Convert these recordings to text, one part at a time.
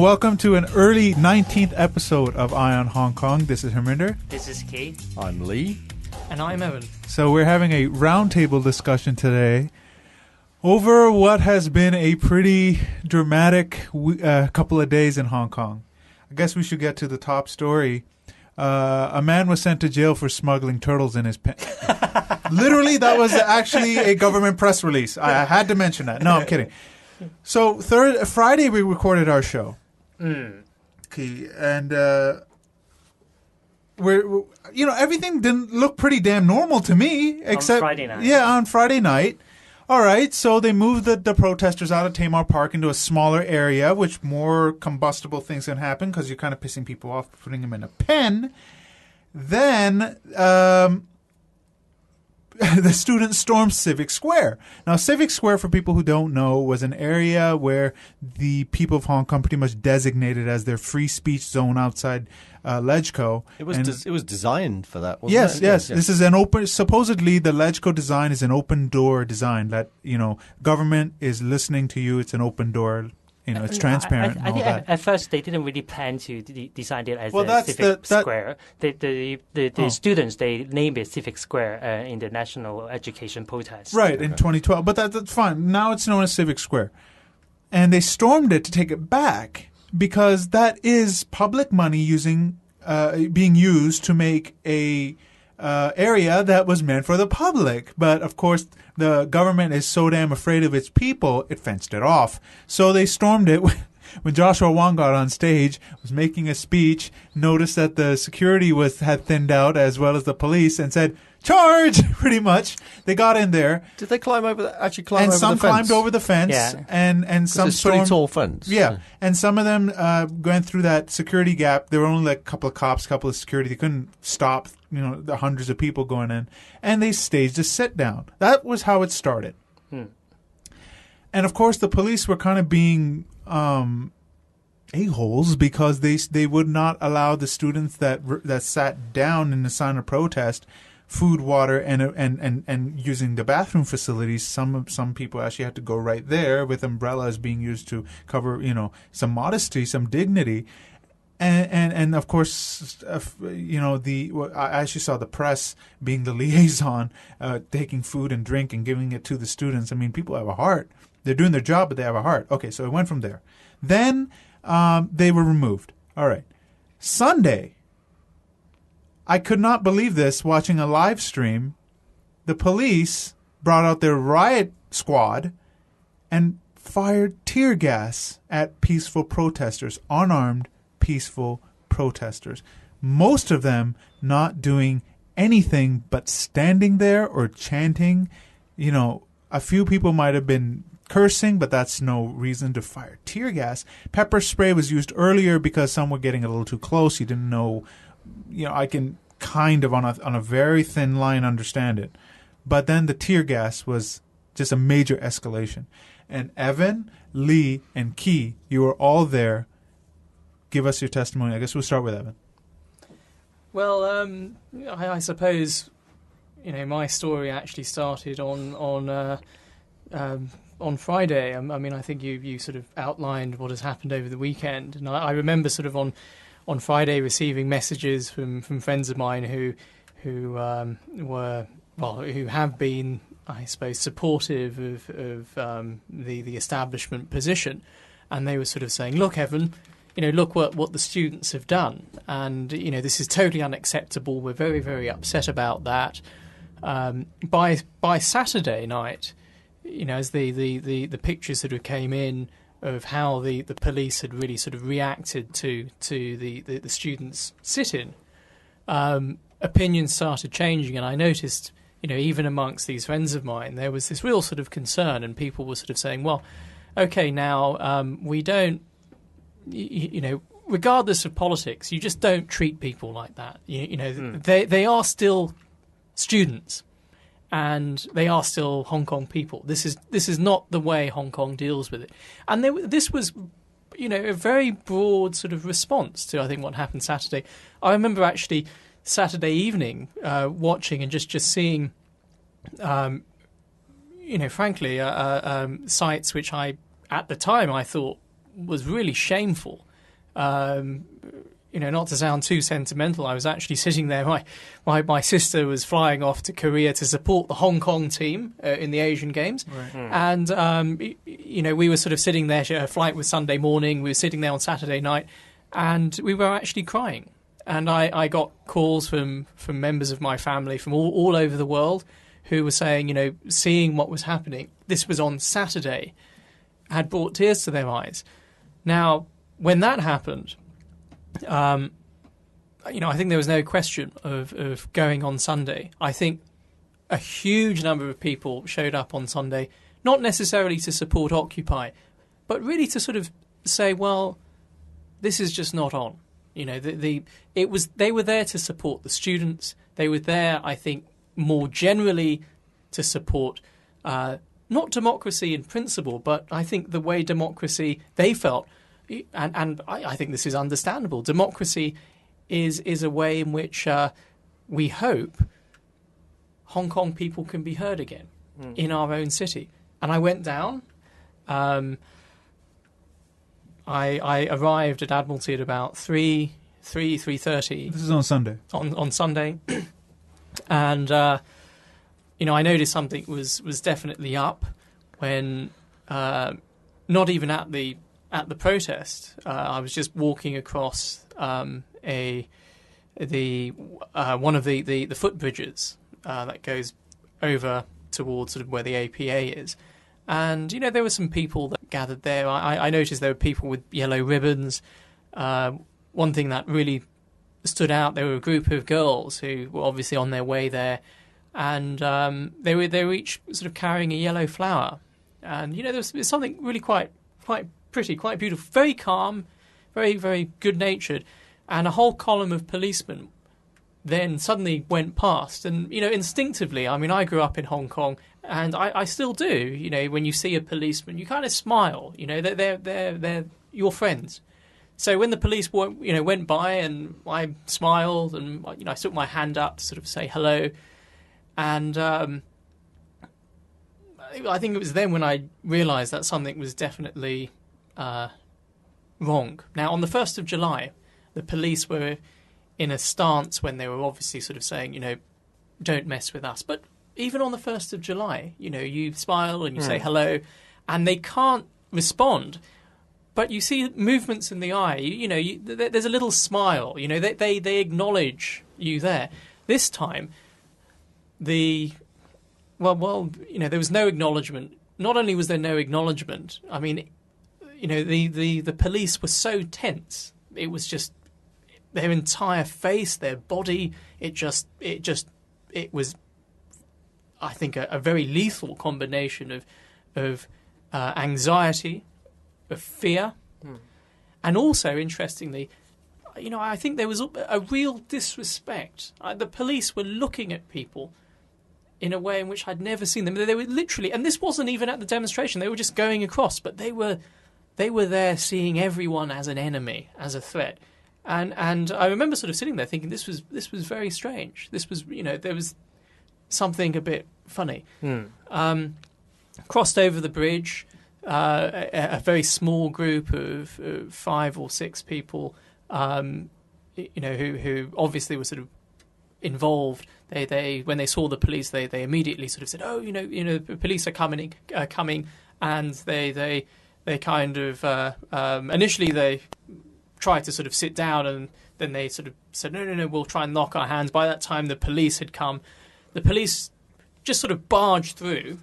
welcome to an early 19th episode of Eye on Hong Kong. This is Harminder. This is Keith. I'm Lee. And I'm Evan. So we're having a roundtable discussion today over what has been a pretty dramatic couple of days in Hong Kong. I guess we should get to the top story. A man was sent to jail for smuggling turtles in his pen. Literally, that was actually a government press release. I had to mention that. No, I'm kidding. So Friday we recorded our show. Okay, and we're everything didn't look pretty damn normal to me, except on Friday night. Yeah, on Friday night. All right, so they moved the protesters out of Tamar Park into a smaller area, which more combustible things can happen because you're kind of pissing people off putting them in a pen. Then the students stormed Civic Square. Now, Civic Square, for people who don't know, was an area where the people of Hong Kong pretty much designated as their free speech zone outside LegCo. It was designed for that, wasn't yes, it? Yes. This is an open. Supposedly, the LegCo design is an open door design that government is listening to you. It's an open door. It's transparent. I think at first they didn't really plan to design it as a civic square. The students, they named it Civic Square in the national education protest. Right, in 2012. But that's fine. Now it's known as Civic Square. And they stormed it to take it back because that is public money being used to make a area that was meant for the public. But, of course, the government is so damn afraid of its people, it fenced it off. So they stormed it. When Joshua Wong got on stage, was making a speech, noticed that the security had thinned out as well as the police, and said, "Charge!" Pretty much. They got in there. Did they climb over the fence? And some climbed over the fence. Yeah. And some it's a pretty tall fence. Yeah. And some of them went through that security gap. There were only like a couple of cops, a couple of security. They couldn't stop, the hundreds of people going in. And they staged a sit-down. That was how it started. And, of course, the police were kind of being a-holes because they would not allow the students that sat down in the sign of protest food, water, and using the bathroom facilities. Some people actually had to go right there with umbrellas being used to cover, some modesty, some dignity. And of course, I actually saw the press being the liaison, taking food and drink and giving it to the students. I mean, people have a heart. They're doing their job, but they have a heart. Okay, so it went from there. Then they were removed. All right. Sunday, I could not believe this watching a live stream. The police brought out their riot squad and fired tear gas at peaceful protesters, unarmed peaceful protesters. Most of them not doing anything but standing there or chanting. A few people might have been cursing, but that's no reason to fire tear gas. Pepper spray was used earlier because some were getting a little too close. You didn't know. I can kind of on a very thin line understand it. But then the tear gas was just a major escalation. And Evan, Lee, and Key, you were all there. Give us your testimony. I guess we'll start with Evan. Well, I suppose, my story actually started on Friday. I mean, I think you sort of outlined what has happened over the weekend, and I remember sort of on Friday receiving messages from friends of mine who have been, I suppose, supportive of the establishment position, and they were sort of saying, "Look, Evan, look what the students have done, and this is totally unacceptable. We're very, very upset about that." By Saturday night, as the pictures sort of came in of how the police had really sort of reacted to the students' sit-in, opinions started changing, and I noticed, even amongst these friends of mine, there was this real sort of concern, and people were sort of saying, well, okay, now we don't, regardless of politics, you just don't treat people like that. They are still students. And they are still Hong Kong people. This is not the way Hong Kong deals with it. And this was, a very broad sort of response to, I think, what happened Saturday. I remember actually Saturday evening watching and just seeing, frankly, sites which at the time I thought was really shameful. Not to sound too sentimental, I was actually sitting there. My sister was flying off to Korea to support the Hong Kong team in the Asian Games. Right. And, we were sort of sitting there. Her flight was Sunday morning. We were sitting there on Saturday night, and we were actually crying. And I got calls from members of my family from all over the world who were saying, seeing what was happening. This was on Saturday, had brought tears to their eyes. Now, when that happened, I think there was no question of going on Sunday. I think a huge number of people showed up on Sunday, not necessarily to support Occupy, but really to sort of say, well, this is just not on. They were there to support the students. They were there, I think, more generally to support not democracy in principle, but I think the way democracy they felt. And I think this is understandable. Democracy is a way in which we hope Hong Kong people can be heard again in our own city. And I went down. I arrived at Admiralty at about 3:30. This is on Sunday. On Sunday, and I noticed something was definitely up when not even at the protest. I was just walking across one of the footbridges that goes over towards sort of where the APA is. And, there were some people that gathered there. I noticed there were people with yellow ribbons. One thing that really stood out, there were a group of girls who were obviously on their way there. And they were each sort of carrying a yellow flower. And, there's something really quite pretty, quite beautiful, very calm, very, very good-natured. And a whole column of policemen then suddenly went past. And, instinctively, I grew up in Hong Kong, and I still do. When you see a policeman, you kind of smile. They're your friends. So when the police went by, and I smiled, and I took my hand up to sort of say hello, and I think it was then when I realised that something was definitely wrong. Now, on the 1st of July, the police were in a stance when they were obviously sort of saying, don't mess with us. But even on the 1st of July, you smile and you say hello, and they can't respond. But you see movements in the eye. There's a little smile. They acknowledge you there. This time, there was no acknowledgement. Not only was there no acknowledgement, the police were so tense. It was just their entire face, their body. It was, I think, a very lethal combination of anxiety, of fear, and also, interestingly, I think there was a real disrespect. The police were looking at people in a way in which I'd never seen them. They were literally, and this wasn't even at the demonstration. They were just going across, but they were there seeing everyone as an enemy, as a threat. And I remember sort of sitting there thinking this was very strange. This was, there was something a bit funny. Crossed over the bridge, a very small group of 5 or 6 people, who obviously were sort of involved. They when they saw the police, they immediately sort of said, "Oh, the police are coming," and they kind of initially they tried to sort of sit down, and then they sort of said, no, we'll try and lock our hands. By that time, the police had come. The police just sort of barged through,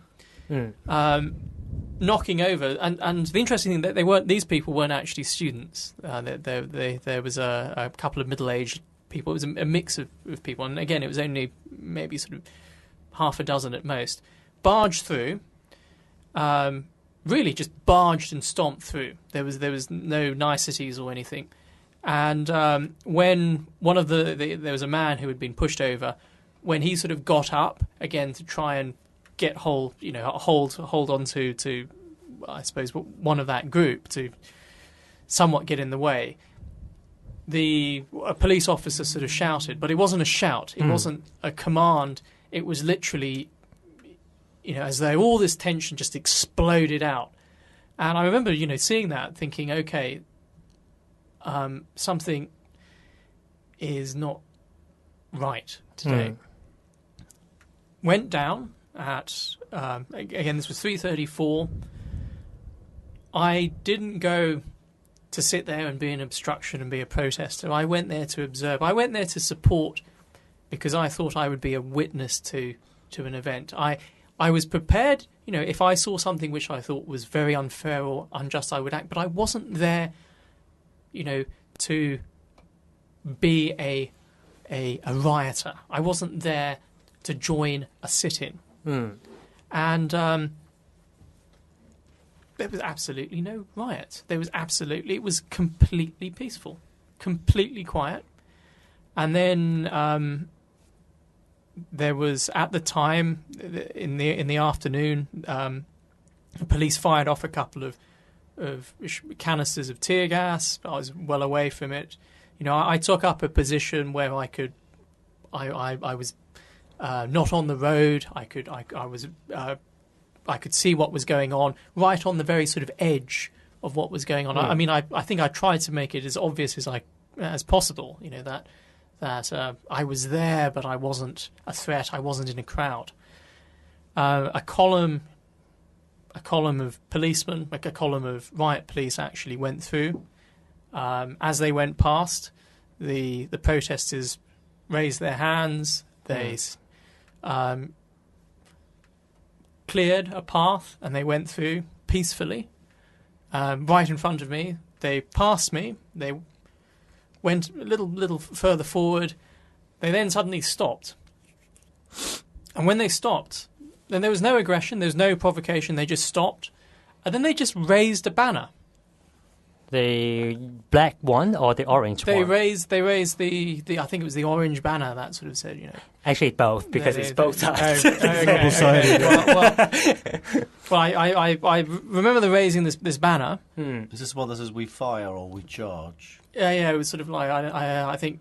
knocking over. And the interesting thing that these people weren't actually students. There was a couple of middle-aged people. It was a mix of people. And again, it was only maybe sort of half a dozen at most. Barged through. Really just barged and stomped through. There was no niceties or anything. And when one of there was a man who had been pushed over, when he sort of got up again to try and get hold on to I suppose one of that group to somewhat get in the way, a police officer sort of shouted, but it wasn't a shout, it wasn't a command, it was literally, as though all this tension just exploded out. And I remember, seeing that, thinking, okay, something is not right today. Went down at, again, this was 3:34. I didn't go to sit there and be an obstruction and be a protester. I went there to observe. I went there to support because I thought I would be a witness to an event. I was prepared, if I saw something which I thought was very unfair or unjust, I would act. But I wasn't there, to be a rioter. I wasn't there to join a sit-in. And there was absolutely no riot. It was completely peaceful, completely quiet. And then there was, at the time, in the afternoon, the police fired off a couple of canisters of tear gas. I was well away from it. I took up a position where I was not on the road. I could see what was going on, right on the very sort of edge of what was going on. I think I tried to make it as obvious as possible. That I was there, but I wasn't a threat. I wasn't in a crowd. A column of policemen, like a column of riot police, actually went through. As they went past, the protesters raised their hands. They cleared a path, and they went through peacefully. Right in front of me, they passed me. They went a little further forward. They then suddenly stopped. And when they stopped, then there was no aggression, there was no provocation, they just stopped. And then they just raised a banner. The black one or the orange one? They raised the I think it was the orange banner that sort of said, Actually both, because it's both sides. Well, I remember them raising this banner. Is this one that says we fire or we charge? Yeah, it was sort of like, I think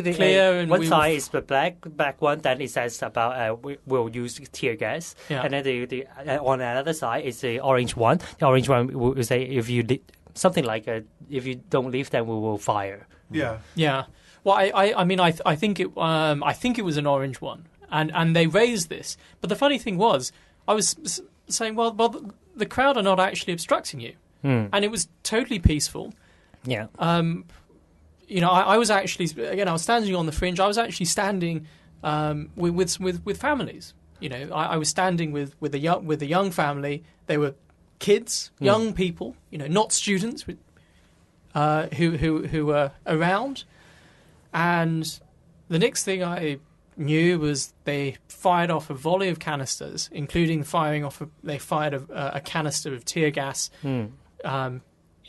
the clear and one side is the black one, then it says about we'll use tear gas, and then the on another side is the orange one. The orange one will say if you something like if you don't leave, then we will fire. Yeah. Well, I think it was an orange one, and they raised this. But the funny thing was, I was saying, well, the crowd are not actually obstructing you, and it was totally peaceful. Yeah. I was actually, again, I was standing on the fringe. I was actually standing with families. I was standing with a young family. They were kids, young people, not students, who were around. And the next thing I knew was they fired off a volley of canisters, including they fired a canister of tear gas in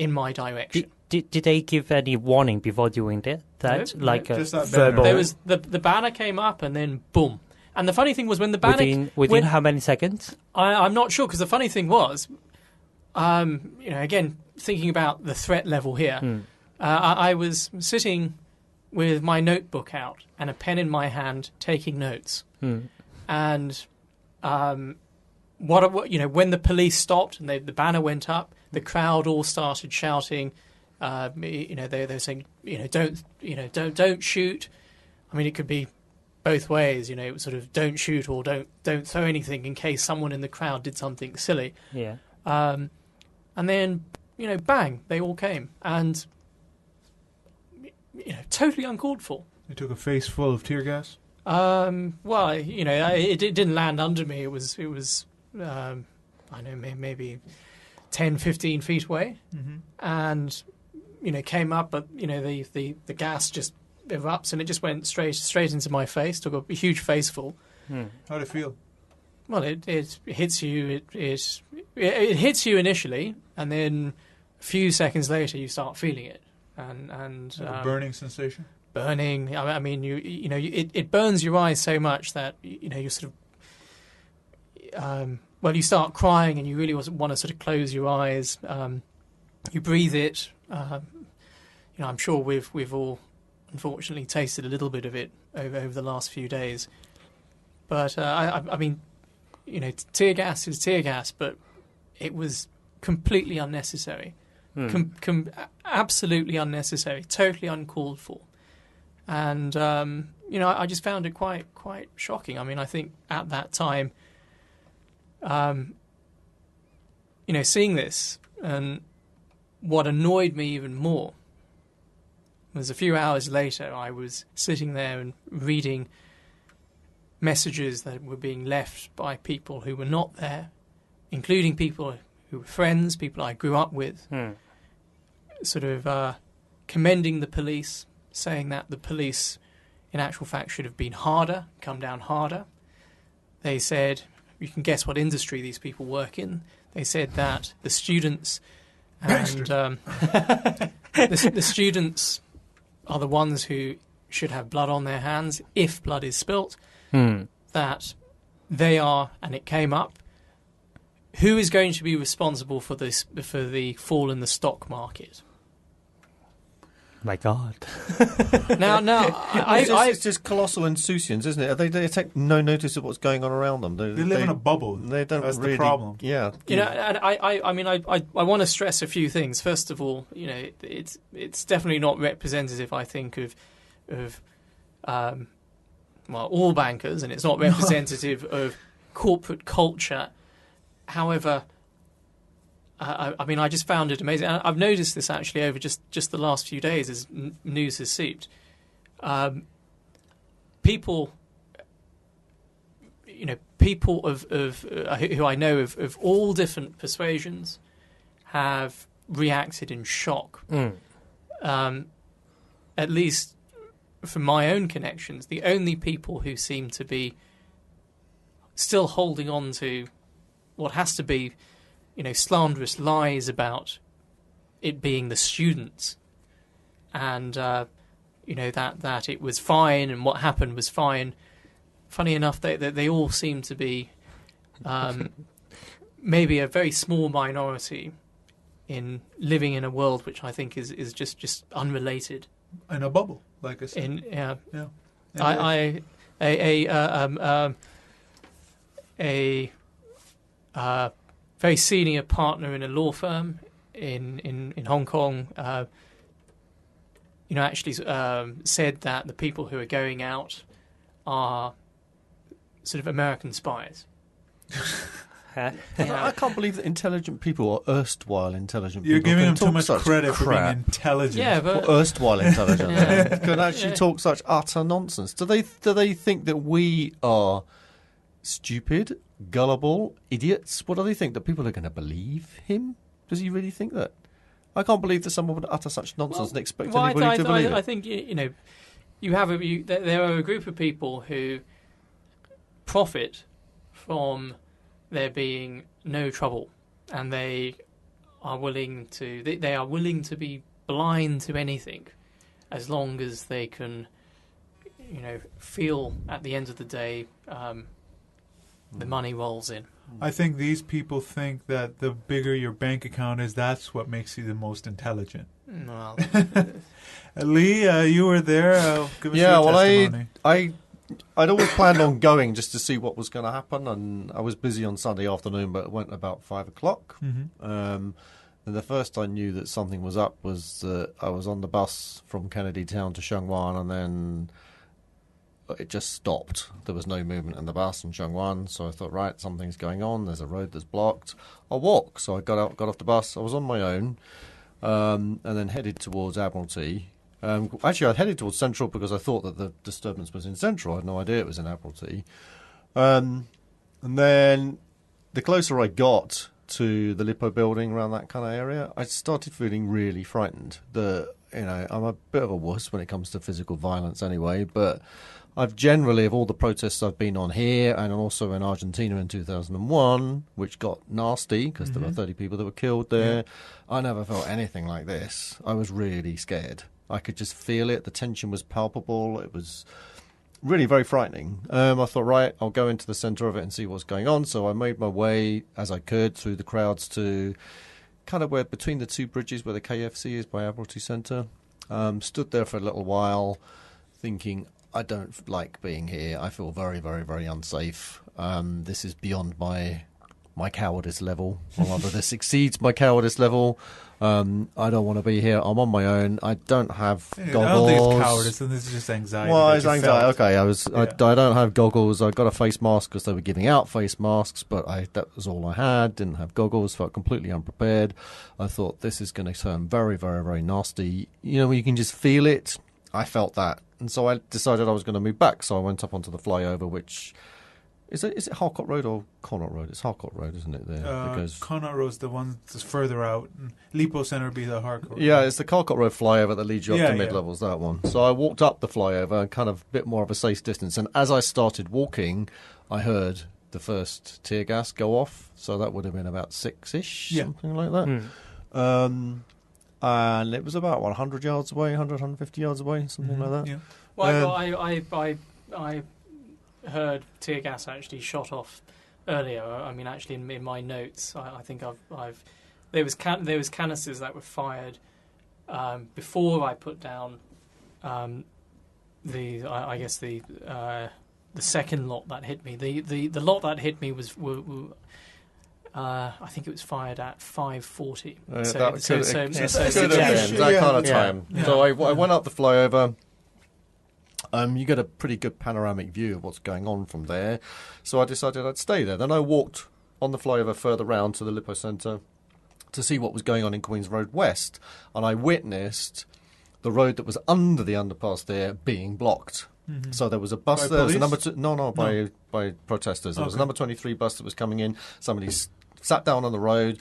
my direction. Did they give any warning before doing that? Just that verbal? There was the banner came up and then boom. And the funny thing was when the banner within how many seconds? I'm not sure, because the funny thing was, again thinking about the threat level here, I was sitting with my notebook out and a pen in my hand, taking notes. And when the police stopped and the banner went up, the crowd all started shouting. They were saying, don't shoot. I mean, it could be both ways. It was sort of don't shoot or don't throw anything in case someone in the crowd did something silly. Yeah. And then bang, they all came, and totally uncalled for. They took a face full of tear gas. Well, it didn't land under me. It was I know, maybe 10, 15 feet away, and came up, but the gas just erupts and it just went straight into my face. Took a huge face full. How did it feel? Well, it hits you. It hits you initially, and then a few seconds later you start feeling it, and a burning sensation. Burning. I mean, it burns your eyes so much that you sort of. Well, you start crying and you really want to sort of close your eyes. You breathe it. I'm sure we've all unfortunately tasted a little bit of it over the last few days. But I mean, tear gas is tear gas, but it was completely unnecessary. absolutely unnecessary, totally uncalled for. And, I just found it quite shocking. I mean, I think at that time, seeing this, and what annoyed me even more was a few hours later, I was sitting there and reading messages that were being left by people who were not there, including people who were friends, people I grew up with, sort of commending the police, saying that the police, in actual fact, should have been harder, come down harder. They said, you can guess what industry these people work in. They said that the students and the students are the ones who should have blood on their hands if blood is spilt. That they are, and it came up, who is going to be responsible for this, for the fall in the stock market? My God. It's just colossal insouciance, isn't it? They take no notice of what's going on around them. They live in a bubble. They don't. That's really, the problem. Yeah. And I want to stress a few things. First of all, it's definitely not representative, I think, of all bankers, and it's not representative of corporate culture. However, I just found it amazing. And I've noticed this actually over just the last few days as news has seeped. People of who I know of all different persuasions have reacted in shock. At least from my own connections, the only people who seem to be still holding on to what has to be, slanderous lies about it being the students, and that it was fine and what happened was fine. Funny enough, they all seem to be maybe a very small minority in living in a world which I think is just unrelated. In a bubble, like I said. A very senior partner in a law firm in Hong Kong, actually said that the people who are going out are sort of American spies. I can't believe that intelligent people are erstwhile intelligent people. You're giving them too much such credit for crap. being intelligent. Yeah, but Or erstwhile intelligent. Can actually talk such utter nonsense. Do they think that we are stupid, gullible, idiots? What do they think? That people are going to believe him? Does he really think that? I can't believe that someone would utter such nonsense and expect anybody to believe it. I think there are a group of people who profit from there being no trouble, and they are willing to be blind to anything, as long as they can, feel at the end of the day the money rolls in. I think these people think that the bigger your bank account is, that's what makes you the most intelligent. Well, Lee, you were there. Give us your testimony. I'd always planned on going just to see what was going to happen, and I was busy on Sunday afternoon, but it went about 5 o'clock. And the first I knew that something was up was that I was on the bus from Kennedy Town to Sheungwan, and then it just stopped. There was no movement in the bus in Sheungwan, so I thought, right, something's going on. There's a road that's blocked. I'll walk. So I got off the bus. I was on my own, and then headed towards Admiralty. Actually, I headed towards Central because I thought that the disturbance was in Central. I had no idea it was in Admiralty. And then the closer I got to the Lippo building around that kind of area, I started feeling really frightened. I'm a bit of a wuss when it comes to physical violence anyway, but I've generally, of all the protests I've been on here and also in Argentina in 2001, which got nasty because there were 30 people that were killed there, I never felt anything like this. I was really scared. I could just feel it. The tension was palpable. It was really very frightening. I thought, right, I'll go into the centre of it and see what's going on. So I made my way, as I could, through the crowds to kind of where between the two bridges where the KFC is by Admiralty Centre. Stood there for a little while thinking, I don't like being here. I feel very, very, very unsafe. This is beyond my my cowardice level, or rather this exceeds my cowardice level. I don't want to be here. I'm on my own. I don't have goggles. I don't think it's cowardice. This is just anxiety. Well, it's anxiety. Felt. Okay, I don't have goggles. I got a face mask because they were giving out face masks, but that was all I had. Didn't have goggles. Felt completely unprepared. I thought this is going to turn very, very, very nasty. You know, you can just feel it. I felt that, and so I decided I was going to move back. So I went up onto the flyover, which. Is it Harcourt Road or Connaught Road? It's Harcourt Road, isn't it? There, because Connaught Road's the one that's further out. And Lipo Centre would be the Harcourt. Yeah, it's the Harcourt Road flyover that leads you up to mid-levels. That one. So I walked up the flyover, kind of a bit more of a safe distance, and as I started walking, I heard the first tear gas go off. So that would have been about 6-ish, something like that. And it was about 100 yards away, 150 yards away, something like that. Yeah. Well, I heard tear gas actually shot off earlier. I mean, actually, in my notes, I think there was canisters that were fired before I put down the second lot that hit me. The lot that hit me was I think it was fired at 5:40. That kind of time. Yeah. So I went up the flyover. You get a pretty good panoramic view of what's going on from there. So I decided I'd stay there. Then I walked on the flyover further round to the Lipo Centre to see what was going on in Queen's Road West. And I witnessed the road that was under the underpass there being blocked. Mm-hmm. So there was a bus there. There was by protesters. There was a number 23 bus that was coming in. Somebody sat down on the road.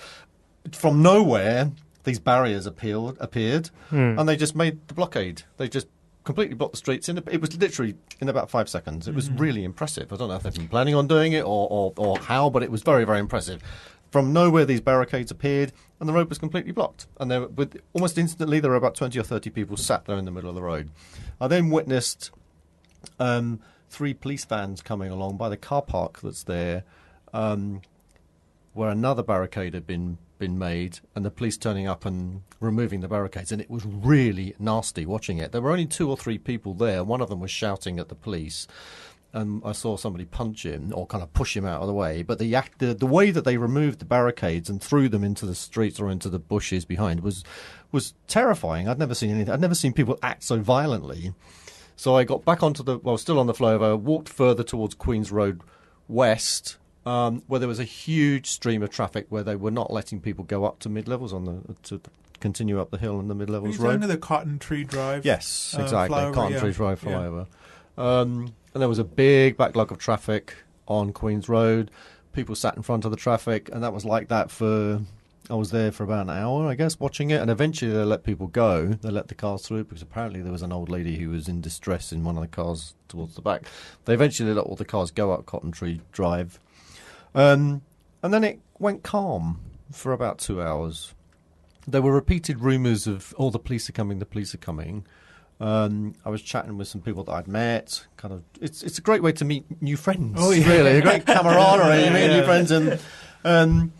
From nowhere, these barriers appeared, and they just made the blockade. They just completely blocked the streets. It was literally in about 5 seconds. It was really impressive. I don't know if they've been planning on doing it or how, but it was very, very impressive. From nowhere, these barricades appeared, and the road was completely blocked. And almost instantly, there were about 20 or 30 people sat there in the middle of the road. I then witnessed 3 police vans coming along by the car park that's there, where another barricade had been made, and the police turning up and removing the barricades, and it was really nasty watching it. There were only 2 or 3 people there. One of them was shouting at the police, and I saw somebody punch him or kind of push him out of the way. But the way that they removed the barricades and threw them into the streets or into the bushes behind was terrifying. I'd never seen anything. I'd never seen people act so violently. So I got back still on the flyover, walked further towards Queen's Road West, where there was a huge stream of traffic where they were not letting people go up to mid-levels to continue up the hill on the mid-levels road. Are you talking the Cotton Tree Drive? Yes, exactly. Flyover, Cotton Tree Drive flyover. And there was a big backlog of traffic on Queen's Road. People sat in front of the traffic, and that was like that I was there for about an hour, I guess, watching it, and eventually they let people go. They let the cars through because apparently there was an old lady who was in distress in one of the cars towards the back. They eventually let all the cars go up Cotton Tree Drive. And then it went calm for about 2 hours. There were repeated rumours of, the police are coming. I was chatting with some people that I'd met. Kind of, it's a great way to meet new friends. Oh, yeah. Really, a great camaraderie, meeting new friends. And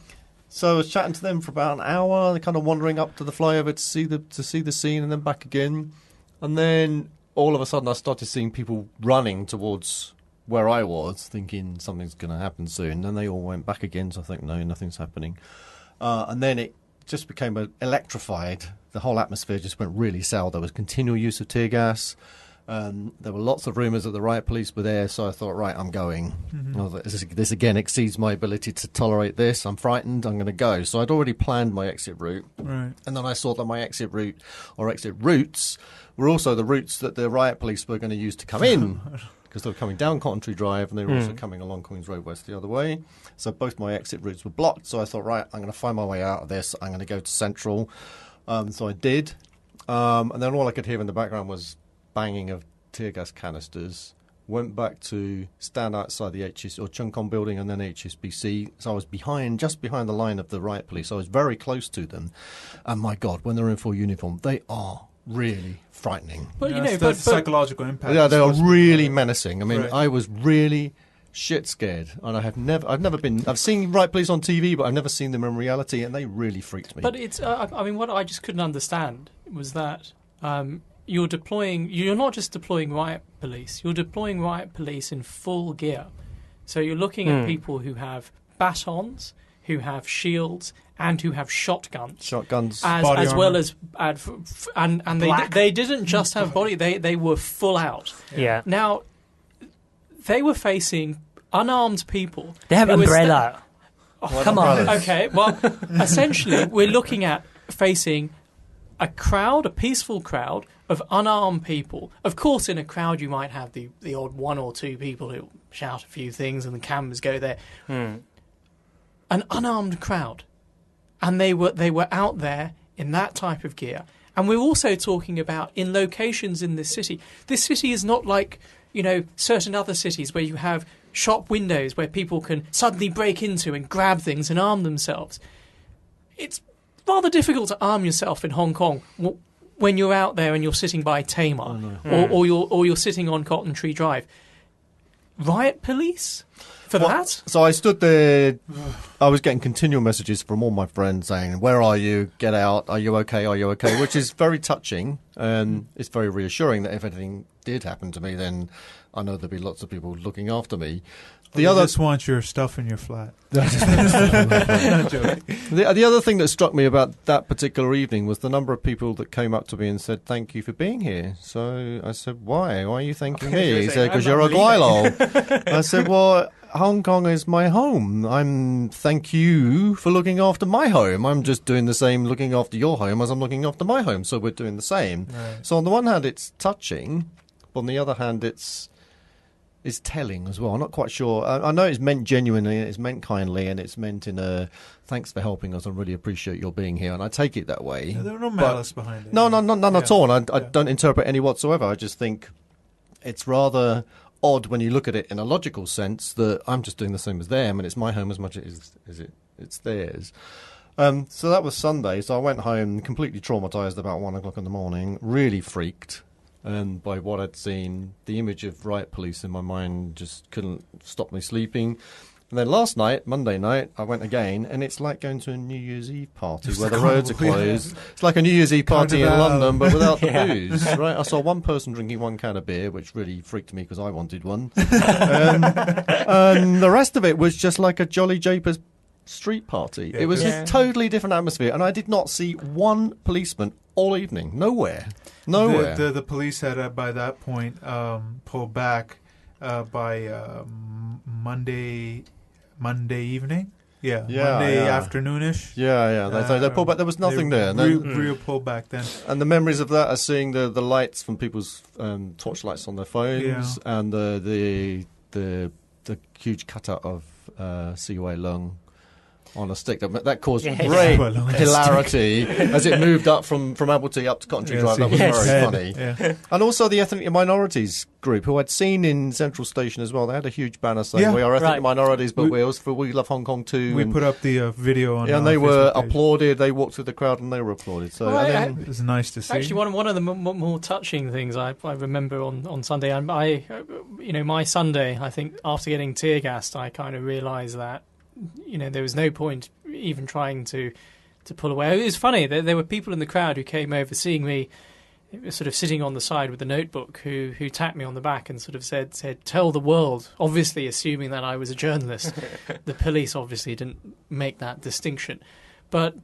so I was chatting to them for about an hour, kind of wandering up to the flyover to see the scene, and then back again. And then all of a sudden, I started seeing people running towards where I was, thinking something's going to happen soon. And they all went back again, so I think, no, nothing's happening. And then it just became electrified. The whole atmosphere just went really sour. There was continual use of tear gas. There were lots of rumours that the riot police were there, so I thought, right, I'm going. Mm-hmm. This again exceeds my ability to tolerate this. I'm frightened. I'm going to go. So I'd already planned my exit route. Right. And then I saw that my exit route, or exit routes, were also the routes that the riot police were going to use to come in. Because they were coming down Cotton Tree Drive, and they were also coming along Queen's Road West the other way. So both my exit routes were blocked. So I thought, right, I'm going to find my way out of this. I'm going to go to Central. So I did. And then all I could hear in the background was banging of tear gas canisters. Went back to stand outside the Chung-Kong building and then HSBC. So I was just behind the line of the riot police. I was very close to them. And my God, when they're in full uniform, they are really frightening. But but psychological impact. Yeah, they are really menacing. I mean, right. I was really shit scared, and I've seen riot police on TV, but I've never seen them in reality, and they really freaked me. But it's, what I just couldn't understand was that you're not just deploying riot police, you're deploying riot police in full gear. So you're looking at people who have batons, who have shields and who have shotguns, Body as well armor. as and they didn't just have body; they were full out. Yeah. Now they were facing unarmed people. They have who were umbrella. Come on. umbrellas? Okay, well, essentially, we're looking at facing a crowd, a peaceful crowd of unarmed people. Of course, in a crowd, you might have the odd one or two people who shout a few things and the cameras go there. An unarmed crowd. And they were out there in that type of gear. And we're also talking about in locations in this city. This city is not like, certain other cities where you have shop windows where people can suddenly break into and grab things and arm themselves. It's rather difficult to arm yourself in Hong Kong when you're out there and you're sitting by Tamar or you're sitting on Cotton Tree Drive. Riot police for that? So I stood there. I was getting continual messages from all my friends saying, "Where are you? Get out! Are you okay? Are you okay?" Which is very touching, and it's very reassuring that if anything did happen to me, then I know there'd be lots of people looking after me. The other just want your stuff in your flat. Not joking. The other thing that struck me about that particular evening was the number of people that came up to me and said, "Thank you for being here." So I said, "Why? Why are you thanking me?" He said, "Because you're a guilo." I said, "Well, Hong Kong is my home. Thank you for looking after my home. I'm just doing the same looking after your home as I'm looking after my home. So we're doing the same." Right. So on the one hand, it's touching, but on the other hand, it's telling as well. I'm not quite sure. I know it's meant genuinely, it's meant kindly, and it's meant in a thanks for helping us. I really appreciate your being here, and I take it that way. Yeah, there were no malice behind it. No, none at all. And I don't interpret any whatsoever. I just think it's rather odd when you look at it in a logical sense that I'm just doing the same as them, and it's my home as much as it's theirs. So that was Sunday. So I went home completely traumatized about 1 o'clock in the morning, really freaked. And by what I'd seen, the image of riot police in my mind just couldn't stop me sleeping. And then last night, Monday night, I went again, and it's like going to a New Year's Eve party where the roads are closed. Yeah. It's like a New Year's Eve party in London, but without the booze, right? I saw one person drinking 1 can of beer, which really freaked me because I wanted one. And the rest of it was just like a Jolly Japers street party. It was a totally different atmosphere, and I did not see one policeman all evening. Nowhere. The police had by that point pulled back by Monday evening. Monday afternoonish. They pulled back. There was nothing there. Real pullback then. And the memories of that are seeing the lights from people's torchlights on their phones, and the huge cutout of Siwei Lung on a stick. That caused great hilarity as it moved up from Appleby up to Cotton Tree Drive. That was very funny. Yeah. And also the ethnic minorities group, who I'd seen in Central Station as well. They had a huge banner saying, "We are ethnic minorities, but we love Hong Kong too." We put up the video on. And they were applauded. They walked through the crowd and they were applauded. So it was nice to see. Actually, one of the more touching things I remember on Sunday, and my Sunday, I think after getting tear gassed, I kind of realised that there was no point even trying to pull away. It was funny. There were people in the crowd who came over seeing me sort of sitting on the side with the notebook who tapped me on the back and sort of said, "Tell the world," obviously assuming that I was a journalist. The police obviously didn't make that distinction. But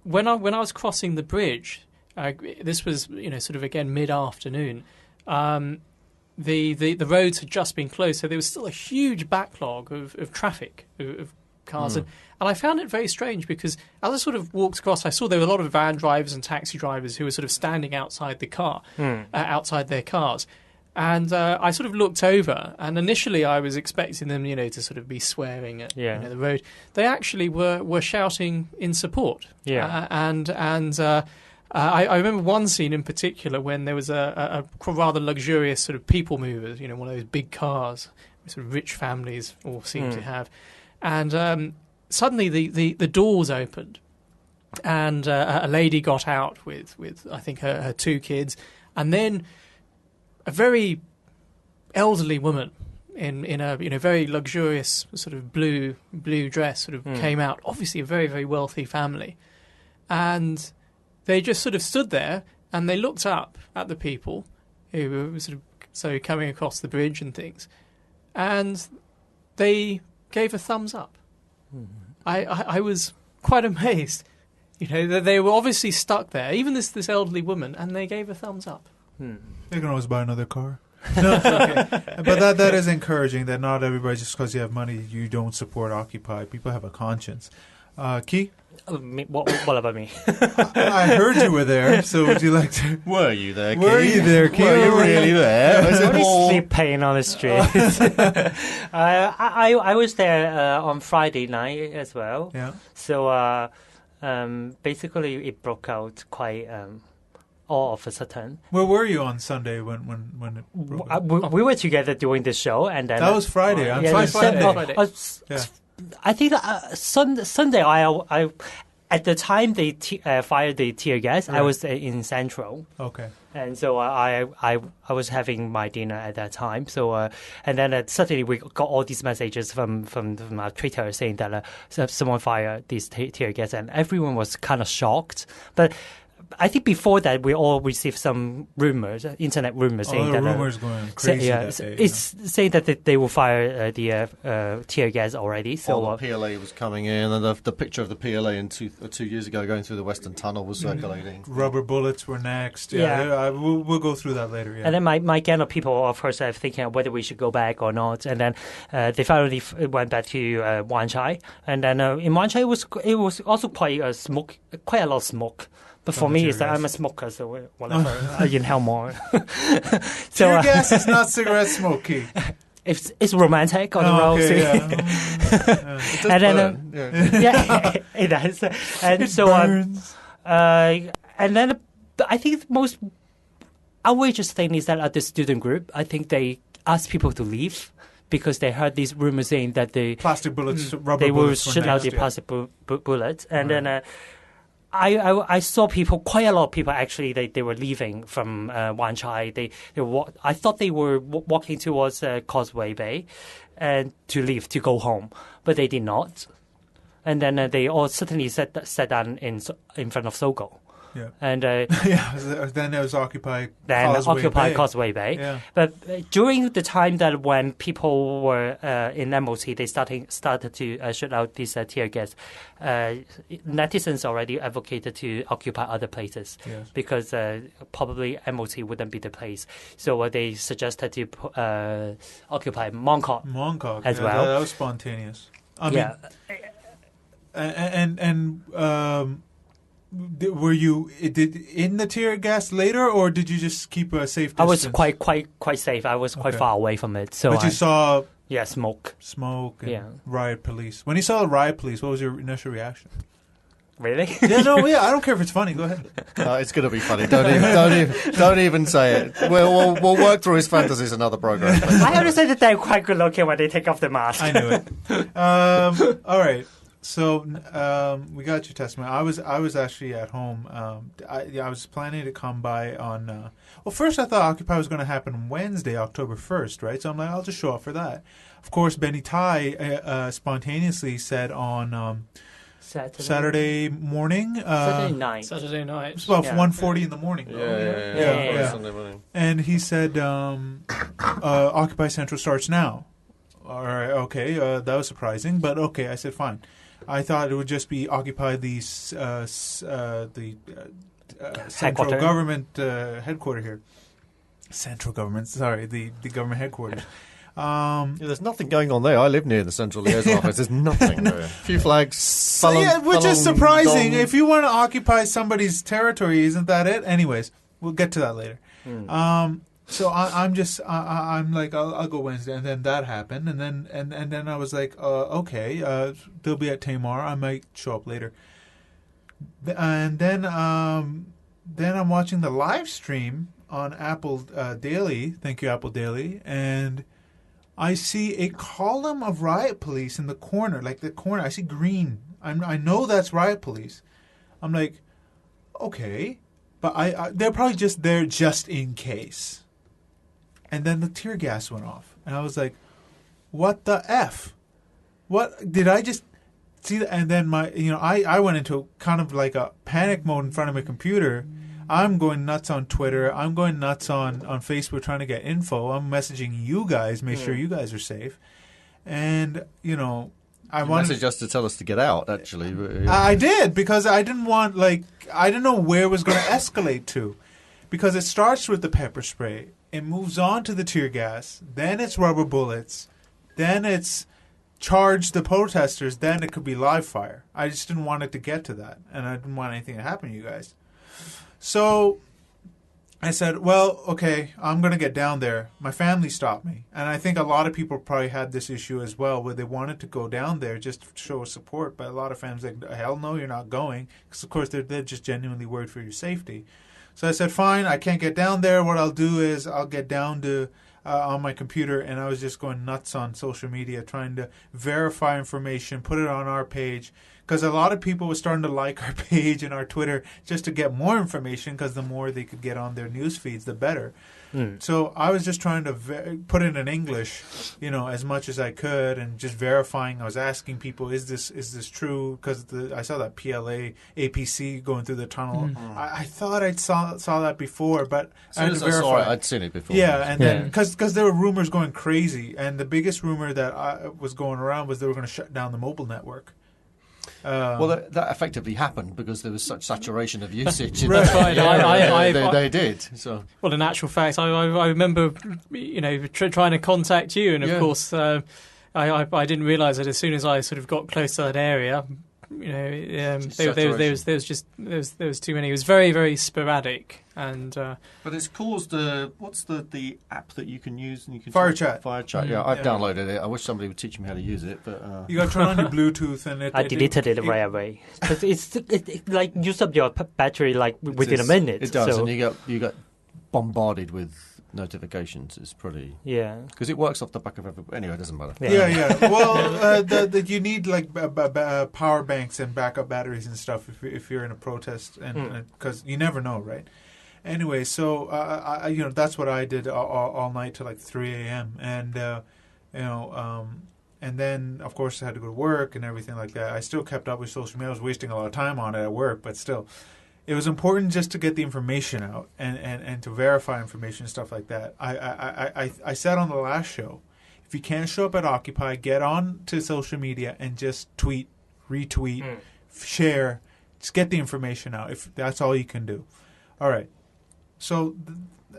when I was crossing the bridge, this was sort of again mid-afternoon, the roads had just been closed, so there was still a huge backlog of traffic, of cars. And I found it very strange because as I sort of walked across, I saw there were a lot of van drivers and taxi drivers who were sort of standing outside the car, outside their cars. And I sort of looked over, and initially I was expecting them, to sort of be swearing at the road. They actually were shouting in support. I remember one scene in particular when there was a rather luxurious sort of people mover, one of those big cars sort of rich families all seem to have. And suddenly the doors opened and a lady got out with I think her 2 kids, and then a very elderly woman in a very luxurious sort of blue dress sort of came out, obviously a very, very wealthy family. And they just sort of stood there and they looked up at the people who were sort of coming across the bridge and things, and they gave a thumbs up. I was quite amazed. You know, that they were obviously stuck there, even this elderly woman, and they gave a thumbs up. They can always buy another car. No, it's okay. But that is encouraging that not everybody, just because you have money, you don't support Occupy. People have a conscience. Key? What about me? I heard you were there, so would you like to... Were you there, Key? Were you there, Key? Were you really there? Was it Only more... sleeping on the street. I was there on Friday night as well. Yeah. So basically, it broke out quite all of a sudden. Where were you on Sunday when it broke out? We were together doing the show, and then That was Friday. I'm yeah, Friday. Friday. I think Sunday. I at the time they fired the tear gas. Right. I was in Central. Okay. And so I was having my dinner at that time. So and then suddenly we got all these messages from our Twitter saying that someone fired this tear gas, and everyone was kind of shocked. But I think before that we all received some rumors, internet rumors saying that rumors going crazy that day. It's saying that they will fire the tear gas already. So the PLA was coming in, and the picture of the PLA in 2 years ago going through the Western Tunnel was circulating. Rubber bullets were next. We'll go through that later. Yeah. And then my gang of people, of course, are thinking whether we should go back or not. And then they finally went back to Wan Chai. And then in Wan Chai, it was also quite a lot of smoke. But for me, it's that I'm a smoker, so whatever, I inhale more. So, tear gas is not cigarette smoking. It's romantic on the road. Okay, It And then, burn. yeah, it does. And It so, burns. and then I think the most outrageous thing is that at the student group, I think they asked people to leave because they heard these rumors saying that the plastic bullets, rubber they will bullets shoot out the plastic bullets, and then. I saw people, quite a lot of people actually. They were leaving from Wan Chai. I thought they were walking towards Causeway Bay, and to leave to go home, but they did not. And then they all suddenly sat down in front of Sogo. Yeah. And then there was Occupy Causeway Bay. Yeah. But during the time that when people were in MOT, they started to shoot out this tear gas. Netizens already advocated to occupy other places because probably MOT wouldn't be the place. So they suggested to occupy Mongkok as well. That was spontaneous. I mean, and were you in the tear gas later, or did you just keep a safe distance? I was quite safe. I was quite far away from it. So but you saw smoke and riot police. When you saw the riot police, what was your initial reaction? Really? I don't care if it's funny. Go ahead. It's going to be funny. Don't even say it. We'll work through his fantasies another program. I understand that they're quite good looking when they take off the mask. I knew it. All right. So we got your testimony. I was actually at home. I was planning to come by on. Well, first I thought Occupy was going to happen Wednesday, October 1st, right? So I'm like, I'll just show up for that. Of course, Benny Tai spontaneously said on Saturday morning. Saturday night. It's about 1:40 in the morning. Yeah. Sunday morning. And he said, Occupy Central starts now. All right, okay, that was surprising, but okay, I said fine. I thought it would just be Occupy the central government headquarters here. Central government, sorry, the government headquarters. There's nothing going on there. I live near the central liaison office. There's nothing there. A few flags. Which is surprising. If you want to occupy somebody's territory, isn't that it? Anyways, we'll get to that later. So I'm like, I'll go Wednesday, and then that happened, and then I was like, okay, they'll be at Tamar. I might show up later, and then I'm watching the live stream on Apple Daily. Thank you, Apple Daily, and I see a column of riot police in the corner, like the corner. I see green. I know that's riot police. I'm like, okay, but they're probably just there just in case. And then the tear gas went off. And I was like, what the F? What did I just see? And then I went into kind of like a panic mode in front of my computer. I'm going nuts on Twitter. I'm going nuts on Facebook trying to get info. I'm messaging you guys, make sure you guys are safe. And, messaged us to tell us to get out, actually. I did, because I didn't want, I didn't know where it was going to escalate to. Because it starts with the pepper spray, it moves on to the tear gas, then it's rubber bullets, then it's charge the protesters, then it could be live fire. I just didn't want it to get to that, and I didn't want anything to happen to you guys. So I said, well, okay, I'm going to get down there. My family stopped me. And I think a lot of people probably had this issue as well, where they wanted to go down there just to show support. But a lot of families like, hell no, you're not going. Because, of course, they're just genuinely worried for your safety. So I said, fine, I can't get down there. What I'll do is I'll get down to on my computer. And I was just going nuts on social media, trying to verify information, put it on our page. Because a lot of people were starting to like our page and our Twitter just to get more information, because the more they could get on their news feeds, the better. So I was just trying to put it in English, as much as I could, and just verifying. I was asking people, is this true? Because I saw that PLA, APC going through the tunnel. I thought I saw that before, but I had to verify. I'd seen it before. Yeah, and then because there were rumors going crazy, and the biggest rumor that was going around was they were going to shut down the mobile network. Well, that effectively happened because there was such saturation of usage. That's right. They did. So, well, in actual fact, I remember, trying to contact you, and of course, I didn't realise that as soon as I sort of got close to that area, there was too many. It was very, very sporadic, and but it's caused what's the app that you can use, and you can FireChat. Yeah, I've downloaded it. I wish somebody would teach me how to use it, but you got to turn on your Bluetooth, and I deleted it right away. But it like use up your battery within a minute. It does, and you get bombarded with notifications. Is pretty because it works off the back of every. Anyway, it doesn't matter. Yeah. Well, you need power banks and backup batteries and stuff if you're in a protest, and because you never know, right? Anyway, so I that's what I did all night till 3 a.m. and and then of course I had to go to work and everything like that. I still kept up with social media. I was wasting a lot of time on it at work, but still. It was important just to get the information out and to verify information and stuff like that. I said on the last show, if you can't show up at Occupy, get on to social media and just tweet, retweet, share. Just get the information out. If that's all you can do. All right. So,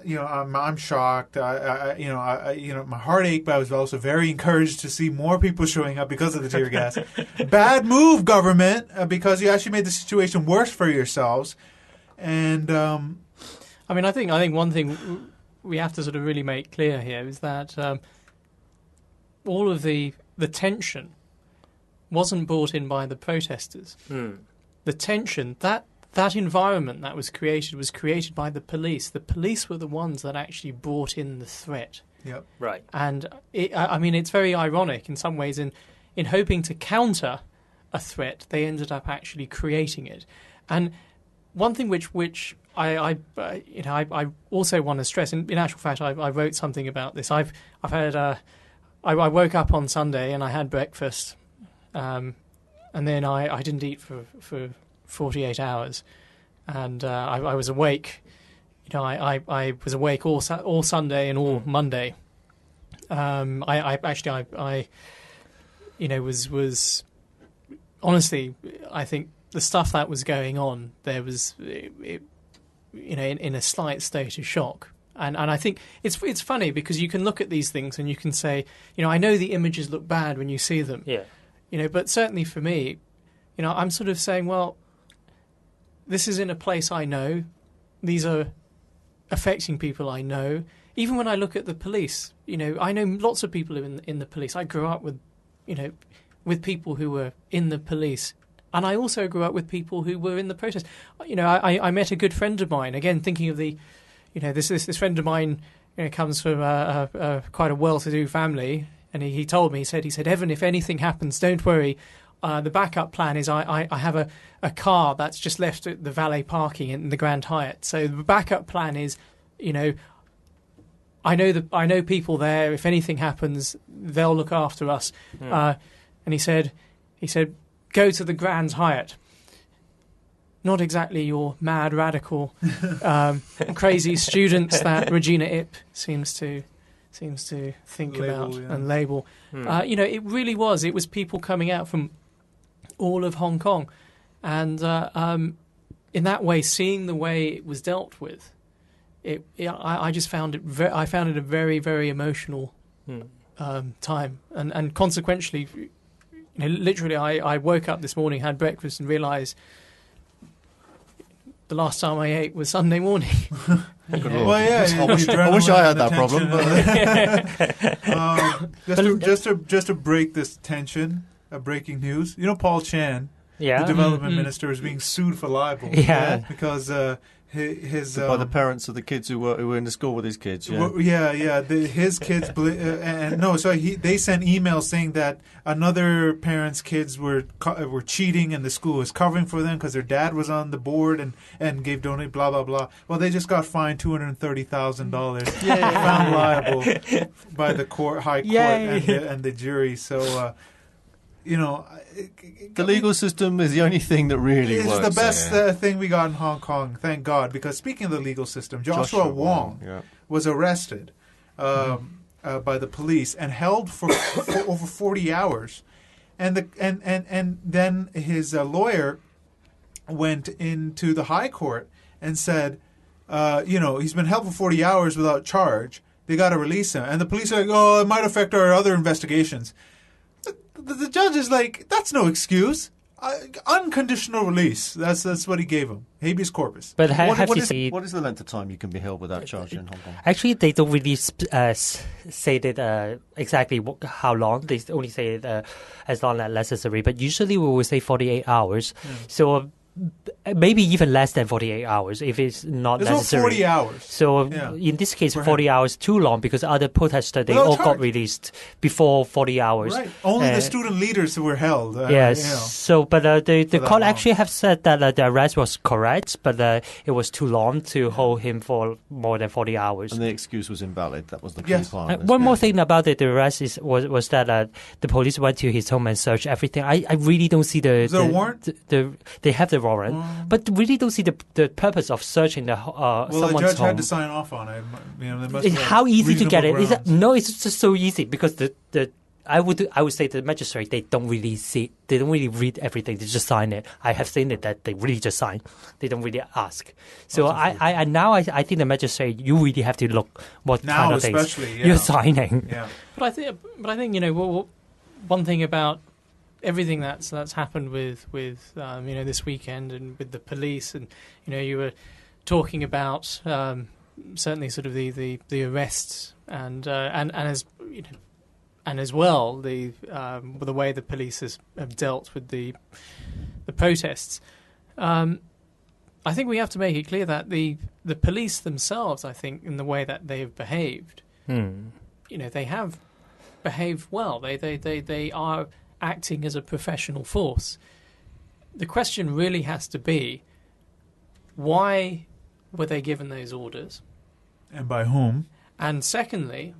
I'm shocked. My heart ached, but I was also very encouraged to see more people showing up because of the tear gas. Bad move, government, because you actually made the situation worse for yourselves. And I think one thing we have to sort of really make clear here is that all of the tension wasn't brought in by the protesters. The tension that environment that was created by the police. The police were the ones that actually brought in the threat. Yep. Right. And it's very ironic in some ways. In hoping to counter a threat, they ended up actually creating it. And one thing which I also want to stress, and in actual fact, I wrote something about this. I've had I woke up on Sunday and I had breakfast, and then I didn't eat for 48 hours, and I was awake. I was awake all Sunday and all Monday. I was honestly, I think the stuff that was going on there was, in a slight state of shock. And I think it's funny because you can look at these things and you can say, I know the images look bad when you see them. Yeah. But certainly for me, I'm sort of saying, well, this is in a place I know. These are affecting people I know. Even when I look at the police, I know lots of people in the police. I grew up with, with people who were in the police. And I also grew up with people who were in the protest. I met a good friend of mine, again, thinking of the, this friend of mine comes from quite a well-to-do family. And he told me, he said, Evan, if anything happens, don't worry. The backup plan is I have a car that's just left at the valet parking in the Grand Hyatt. So the backup plan is, I know people there. If anything happens, they'll look after us. And he said, go to the Grand Hyatt. Not exactly your mad radical, crazy students that Regina Ip seems to seems to think Label, about yeah. and label. It really was. It was people coming out from all of Hong Kong, and in that way, seeing the way it was dealt with, I just found it. I found it a very, very emotional time, and consequently, literally, I woke up this morning, had breakfast, and realised the last time I ate was Sunday morning. Well, yeah, I wish I had that problem. Just to break this tension, breaking news. Paul Chan, Yeah. the development minister, is being sued for libel. Yeah. Because his by the parents of the kids who were in the school with his kids. Yeah. His kids they sent emails saying that another parent's kids were cheating and the school was covering for them because their dad was on the board and gave donate blah blah blah. Well, they just got fined $230,000, found liable by the high court and the jury. So. The legal system is the only thing that really works. It's the best thing we got in Hong Kong, thank God. Because speaking of the legal system, Joshua Wong was arrested by the police and held for over 40 hours, and then his lawyer went into the High Court and said, he's been held for 40 hours without charge. They got to release him, and the police are like, oh, it might affect our other investigations. The judge is like, that's no excuse. Unconditional release. That's what he gave him. Habeas corpus. But what is the length of time you can be held without charge in Hong Kong? Actually, they don't really say that exactly how long. They only say it as long as necessary. But usually we will say 48 hours. So maybe even less than 48 hours if it's not necessary. 40 hours. So in this case, 40 hours too long because other protesters, they all got released before 40 hours. Right. Only the student leaders who were held. Yes. So, but the court actually have said that the arrest was correct, but it was too long to hold him for more than 40 hours. And the excuse was invalid. That was the key part. One more thing about the arrest was that the police went to his home and searched everything. I really don't see the warrant. They have the warrant, but really don't see the purpose of searching well, someone's the judge home. had to sign off on it. It's how easy to get it. No, it's just so easy because I would say the magistrate, they don't really read everything. They just sign it. I have seen it that they really just sign. They don't really ask. So I think the magistrate, you really have to look what kind of things you're signing. Yeah. But I think one thing about everything that's happened with this weekend and with the police, and you were talking about certainly sort of the arrests and as well the way the police have dealt with the protests. I think we have to make it clear that the police themselves, I think, in the way that they have behaved, they have behaved well. They are acting as a professional force. The question really has to be, why were they given those orders? And by whom? And secondly,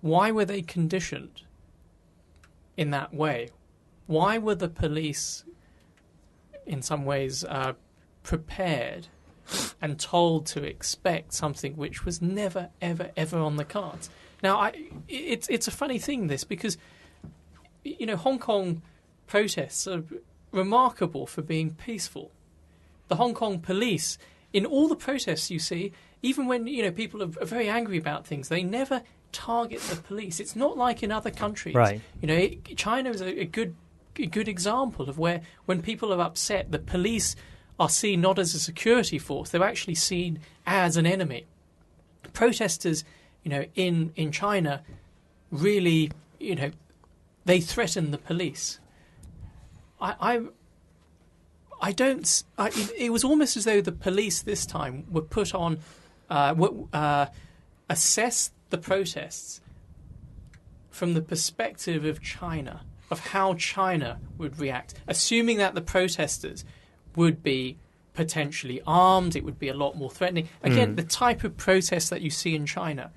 why were they conditioned in that way? Why were the police, in some ways, prepared and told to expect something which was never, ever, ever on the cards? Now, it's a funny thing, this, because Hong Kong protests are remarkable for being peaceful. The Hong Kong police, in all the protests you see, even when people are very angry about things, they never target the police. It's not like in other countries. Right. China is a good example of where when people are upset, the police are seen not as a security force; they're actually seen as an enemy. Protesters, in China, really, they threaten the police. It was almost as though the police this time were put on, assess the protests from the perspective of China, of how China would react, assuming that the protesters would be potentially armed, it would be a lot more threatening. Again, the type of protest that you see in China.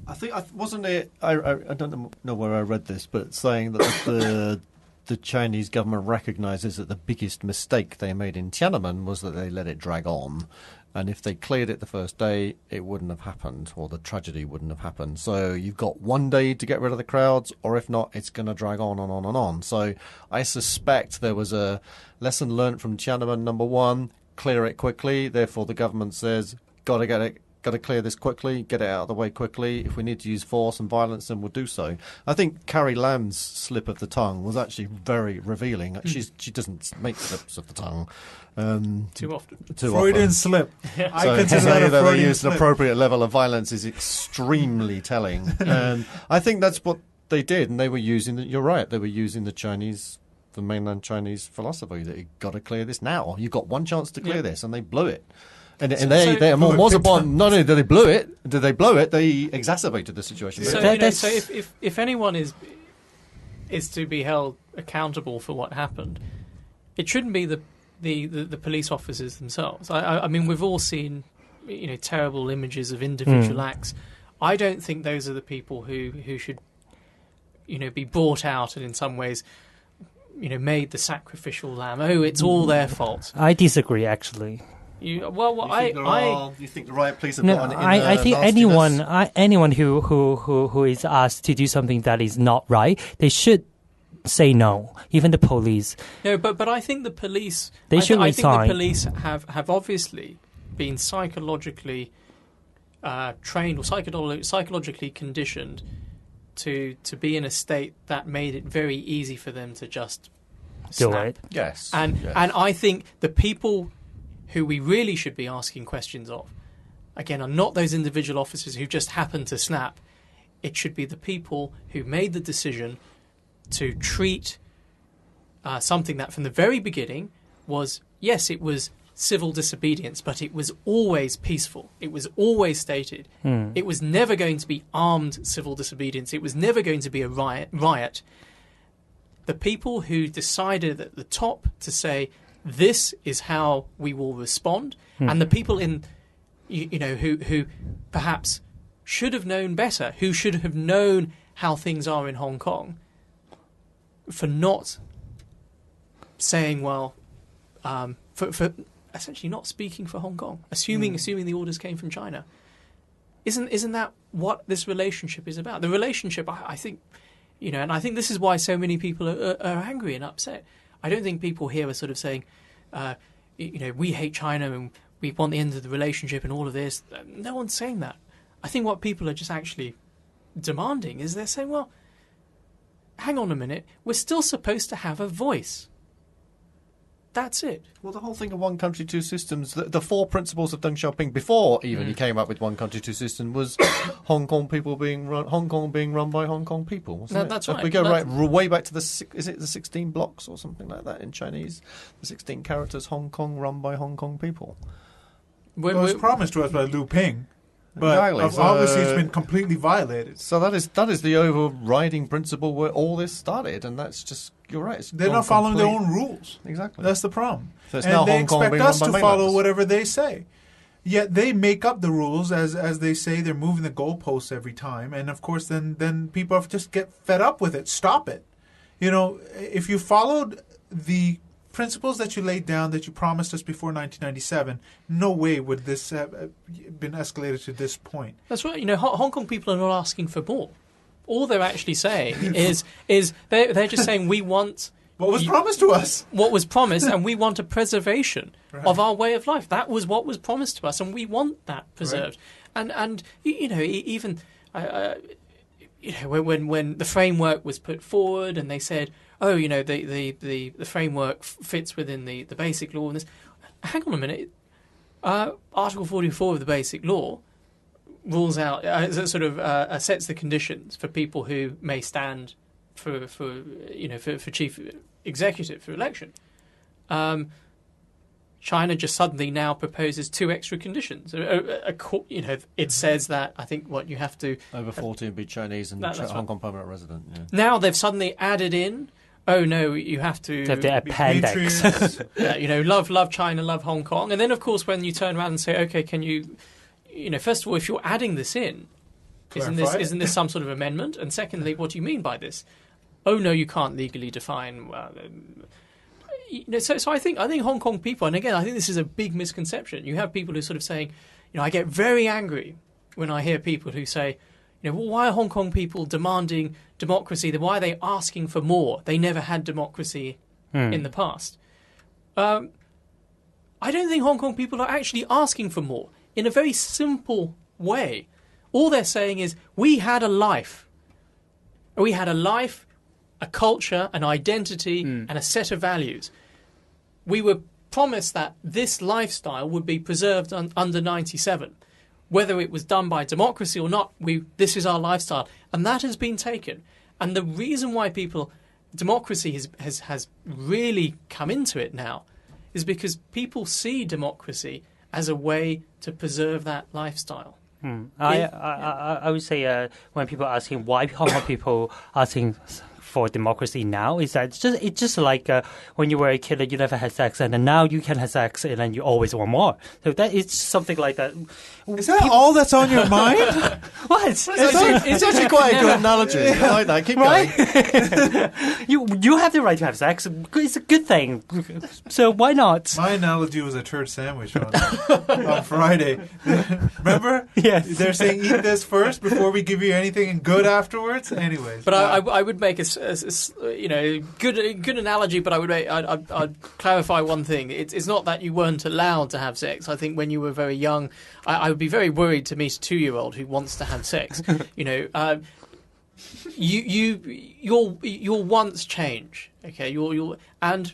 I think wasn't it. I don't know where I read this, but saying that the Chinese government recognises that the biggest mistake they made in Tiananmen was that they let it drag on, And if they cleared it the first day, it wouldn't have happened, or the tragedy wouldn't have happened. So you've got one day to get rid of the crowds, or if not, it's going to drag on and on and on. So I suspect there was a lesson learned from Tiananmen, number one, clear it quickly. Therefore, the government says, got to clear this quickly, get it out of the way quickly. If we need to use force and violence, then we'll do so. I think Carrie Lam's slip of the tongue was actually very revealing. She doesn't make slips of the tongue too often. Freudian slip. I So to consider say that a that they Freudian used an slip. appropriate level of violence is extremely telling. And I think that's what they did. And they were using, you're right, they were using the mainland Chinese philosophy that you've got to clear this now. You've got one chance to clear this, and they blew it. And they are more upon. Not only did they blow it, they exacerbated the situation. So, if anyone is to be held accountable for what happened, it shouldn't be the police officers themselves. I mean, we've all seen, terrible images of individual acts. I don't think those are the people who should, be brought out and in some ways, made the sacrificial lamb. Oh, it's all their fault. I disagree, actually. You think the riot police have No, got an I think nastiness? anyone who is asked to do something that is not right, they should say no. Even the police. No, but I think the police. They should I think resign. the police have obviously been psychologically trained or psychologically conditioned to be in a state that made it very easy for them to just Do snap. it. Yes. And I think the people who we really should be asking questions of, again, are not those individual officers who just happen to snap. It should be the people who made the decision to treat something that from the very beginning was, yes, it was civil disobedience, but it was always peaceful. It was always stated. It was never going to be armed civil disobedience. It was never going to be a riot. The people who decided at the top to say, this is how we will respond, and the people in, who perhaps should have known better, who should have known how things are in Hong Kong, for not saying, well, for essentially not speaking for Hong Kong, assuming the orders came from China. Isn't that what this relationship is about? The relationship, I think, and I think this is why so many people are angry and upset. I don't think people here are sort of saying, we hate China and we want the end of the relationship and all of this. No one's saying that. I think what people are just actually demanding is they're saying, well, hang on a minute, we're still supposed to have a voice. That's it. Well, the whole thing of one country, two systems, the four principles of Deng Xiaoping before even he came up with one country, two system was Hong Kong being run by Hong Kong people. Wasn't it? That's If right. we go way back to the 16 blocks or something like that in Chinese, the 16 characters, Hong Kong run by Hong Kong people. It was promised to us by Liu Ping, but Exactly. obviously it's been completely violated. So that is the overriding principle where all this started, and that's just, you're right. They're not following their own rules. Exactly. That's the problem. So it's and now they Hong Kong expect being us run to by follow mainlanders. whatever they say. Yet they make up the rules as they say. They're moving the goalposts every time, and of course, then people just get fed up with it. Stop it. If you followed the principles that you laid down that you promised us before 1997, no way would this have been escalated to this point. That's right. Hong Kong people are not asking for more. All they're actually saying is they're just saying we want what was promised to us. What was promised, and we want a preservation of our way of life. That was what was promised to us, and we want that preserved. Right. And even when the framework was put forward, and they said, oh, the framework fits within the basic law. And this, hang on a minute, Article 44 of the Basic Law rules out, sets the conditions for people who may stand for chief executive for election. China just suddenly now proposes two extra conditions. It says that, I think, you have to over 40 and be Chinese and Hong Kong permanent resident. Yeah. Now they've suddenly added in, oh no, you have to have the appendix. love China, love Hong Kong, and then of course when you turn around and say, okay, can you, first of all, if you're adding this in, isn't this some sort of amendment? And secondly, what do you mean by this? Oh no, you can't legally define. So I think Hong Kong people, and again, I think this is a big misconception. You have people who sort of saying, I get very angry when I hear people who say, well, why are Hong Kong people demanding democracy? Why are they asking for more? They never had democracy in the past. I don't think Hong Kong people are actually asking for more. In a very simple way, all they're saying is, we had a life. We had a life, a culture, an identity, and a set of values. We were promised that this lifestyle would be preserved under 97. Whether it was done by democracy or not, this is our lifestyle. And that has been taken. And the reason why democracy has really come into it now is because people see democracy as a way to preserve that lifestyle. I would say when people are asking why Hong Kong people asking for democracy now, is that it's just like when you were a kid and you never had sex, and then now you can have sex and then you always want more. So that is something like that. Is that all that's on your mind? What? It's actually quite a good analogy. I like that. Keep going. You have the right to have sex. It's a good thing. So why not? My analogy was a turd sandwich on Friday. Remember? Yes. They're saying eat this first before we give you anything good afterwards. Anyways, but I would make a good analogy. But I'd clarify one thing. It's not that you weren't allowed to have sex. I think when you were very young, I would be very worried to meet a 2-year-old who wants to have sex. Your wants change. Okay, and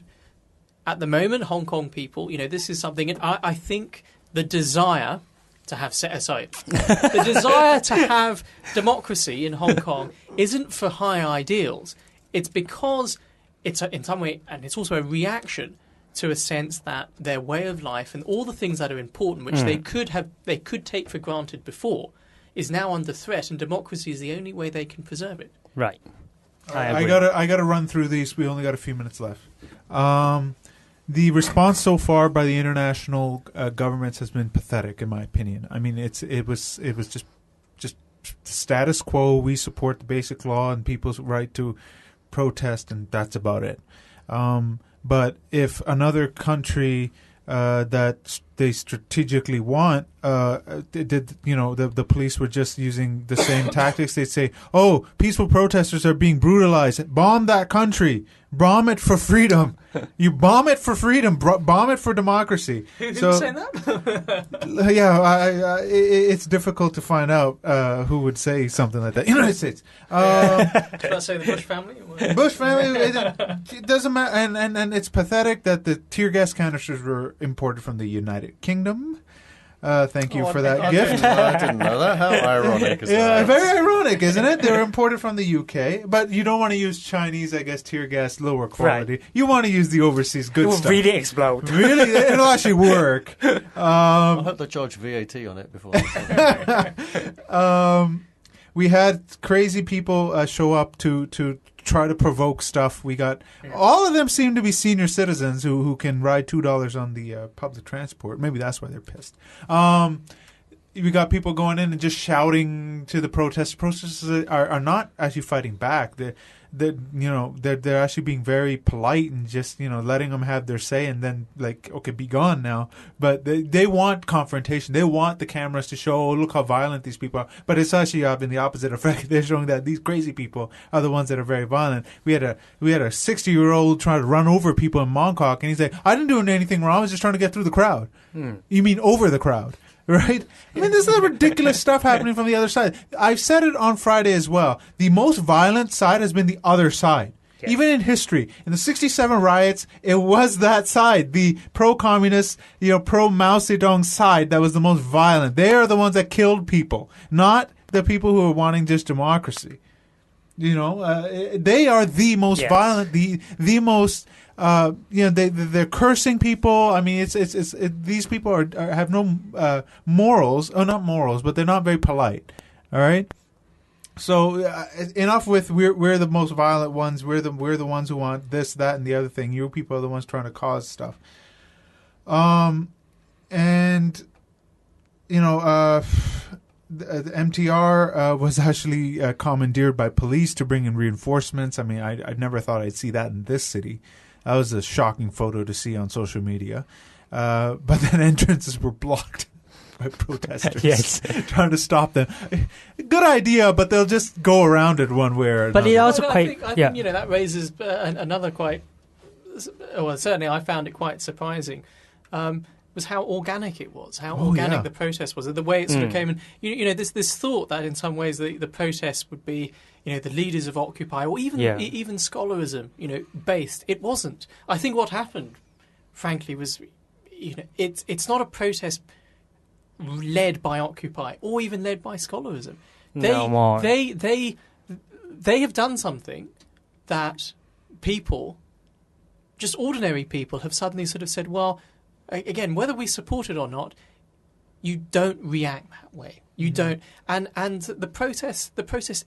at the moment, Hong Kong people, this is something. And I think the desire to have the desire to have democracy in Hong Kong isn't for high ideals. It's because it's in some way, and it's also a reaction to a sense that their way of life and all the things that are important, which they could take for granted before, is now under threat, and democracy is the only way they can preserve it. Right. I gotta run through these. We only got a few minutes left. The response so far by the international governments has been pathetic, in my opinion. I mean, it was just status quo. We support the basic law and people's right to protest, and that's about it. But if another country that they strategically want, the police were just using the same tactics, they'd say, "Oh, peaceful protesters are being brutalized. Bomb that country. Bomb it for freedom. You bomb it for freedom. Bomb it for democracy." Who's saying that? Yeah, it's difficult to find out who would say something like that. United States. Did I say the Bush family? Bush family. It doesn't matter, and it's pathetic that the tear gas canisters were imported from the United Kingdom. Thank you for that gift. I didn't know that. How ironic is that? Yeah, very ironic, isn't it? They were imported from the UK, but you don't want to use Chinese, I guess, tear gas, lower quality. Right. You want to use the overseas good stuff. It will really explode. Really? It'll actually work. I hope they charge VAT on it before. We had crazy people show up to try to provoke stuff. We got all of them seem to be senior citizens who can ride $2 on the public transport. Maybe that's why they're pissed. We got people going in and just shouting to the protesters. Protesters are not actually fighting back. They're actually being very polite and just letting them have their say, and then okay, be gone now. But they want confrontation. They want the cameras to show, oh, look how violent these people are. But it's actually been the opposite effect. They're showing that these crazy people are the ones that are very violent. We had a 60-year-old trying to run over people in Mongkok, and he's like, "I didn't do anything wrong. I was just trying to get through the crowd." You mean over the crowd? Right? I mean, this is ridiculous stuff happening from the other side. I've said it on Friday as well. The most violent side has been the other side. Yes. Even in history, in the 67 riots, it was that side, the pro-communist, pro-Mao Zedong side that was the most violent. They are the ones that killed people, not the people who are wanting just democracy. They are the most violent, the most... they're cursing people. I mean, these people have no morals. Oh, not morals, but they're not very polite. All right. So enough with we're the most violent ones. We're the ones who want this, that, and the other thing. You people are the ones trying to cause stuff. The MTR was actually commandeered by police to bring in reinforcements. I mean, I never thought I'd see that in this city. That was a shocking photo to see on social media. But then entrances were blocked by protesters Yes. trying to stop them. Good idea, but they'll just go around it one way or But another. it also I quite think that raises another quite. Well, certainly I found it quite surprising. Was how organic it was, how organic the protest was, the way it sort of came. And this thought that in some ways the protest would be, the leaders of Occupy or even scholarism, based. It wasn't. I think what happened, frankly, was, it's not a protest led by Occupy or even led by scholarism. They have done something that people, just ordinary people, have suddenly sort of said, well, again, whether we support it or not, you don't react that way. You don't, and the process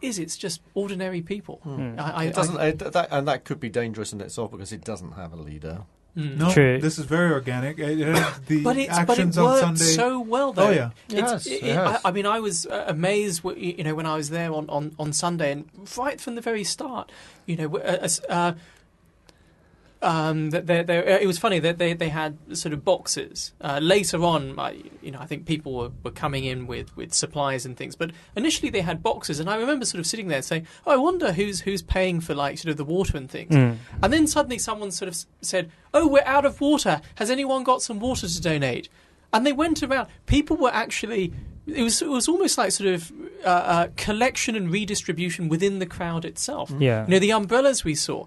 is it's just ordinary people. It doesn't, and that could be dangerous in itself because it doesn't have a leader. No, True. this is very organic. But it actions worked on Sunday. so well, though. Oh yeah, It has. I mean, I was amazed, when I was there on Sunday, and right from the very start, it was funny that they had sort of boxes. Later on, I think people were coming in with supplies and things, but initially they had boxes, and I remember sort of sitting there saying, "Oh, I wonder who's paying for sort of the water and things." And then suddenly someone sort of said, "Oh, we're out of water. Has anyone got some water to donate?" And they went around. People were actually. It was almost like sort of collection and redistribution within the crowd itself. Yeah. The umbrellas we saw.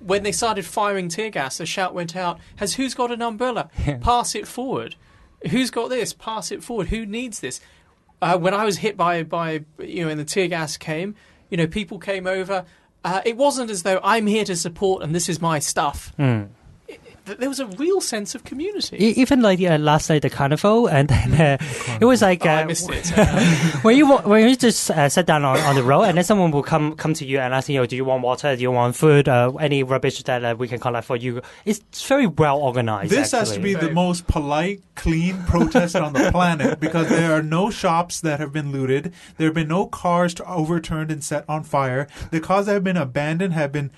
When they started firing tear gas, a shout went out, who's got an umbrella? Pass it forward. Who's got this? Pass it forward. Who needs this? When I was hit by and the tear gas came, people came over. It wasn't as though I'm here to support and this is my stuff. There was a real sense of community. Even last night, the carnival, and then it was like I missed it. when you just sit down on the road, and then someone will come to you and ask you, do you want water? Do you want food? Any rubbish that we can collect for you? It's very well organized. This has to be the most polite, clean protest on the planet because there are no shops that have been looted. There have been no cars overturned and set on fire. The cars that have been abandoned haven't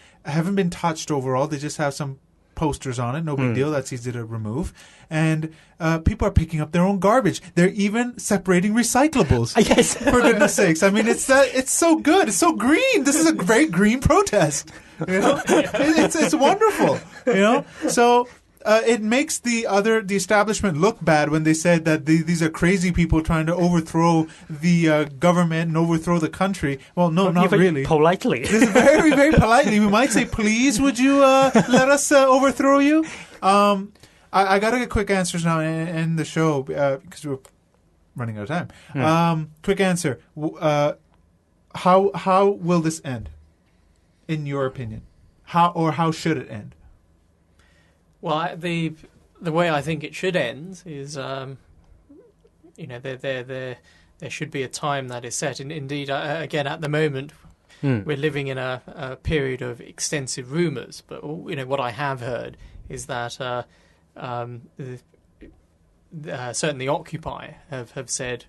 been touched overall. They just have some posters on it, no big deal, that's easy to remove, and people are picking up their own garbage. They're even separating recyclables. Yes. For goodness sakes. I mean, it's so good, it's so green. This is a great green protest. It's wonderful. So it makes the establishment look bad when they said that these are crazy people trying to overthrow the government and overthrow the country. Well, no, not really. Politely. This is very, very politely. We might say, please, would you let us overthrow you? I got to get quick answers now and end the show because we're running out of time. Quick answer. How will this end, in your opinion? How should it end? Well, the way I think it should end is, there should be a time that is set. And indeed, again, at the moment, we're living in a period of extensive rumours. But what I have heard is that certainly Occupy have said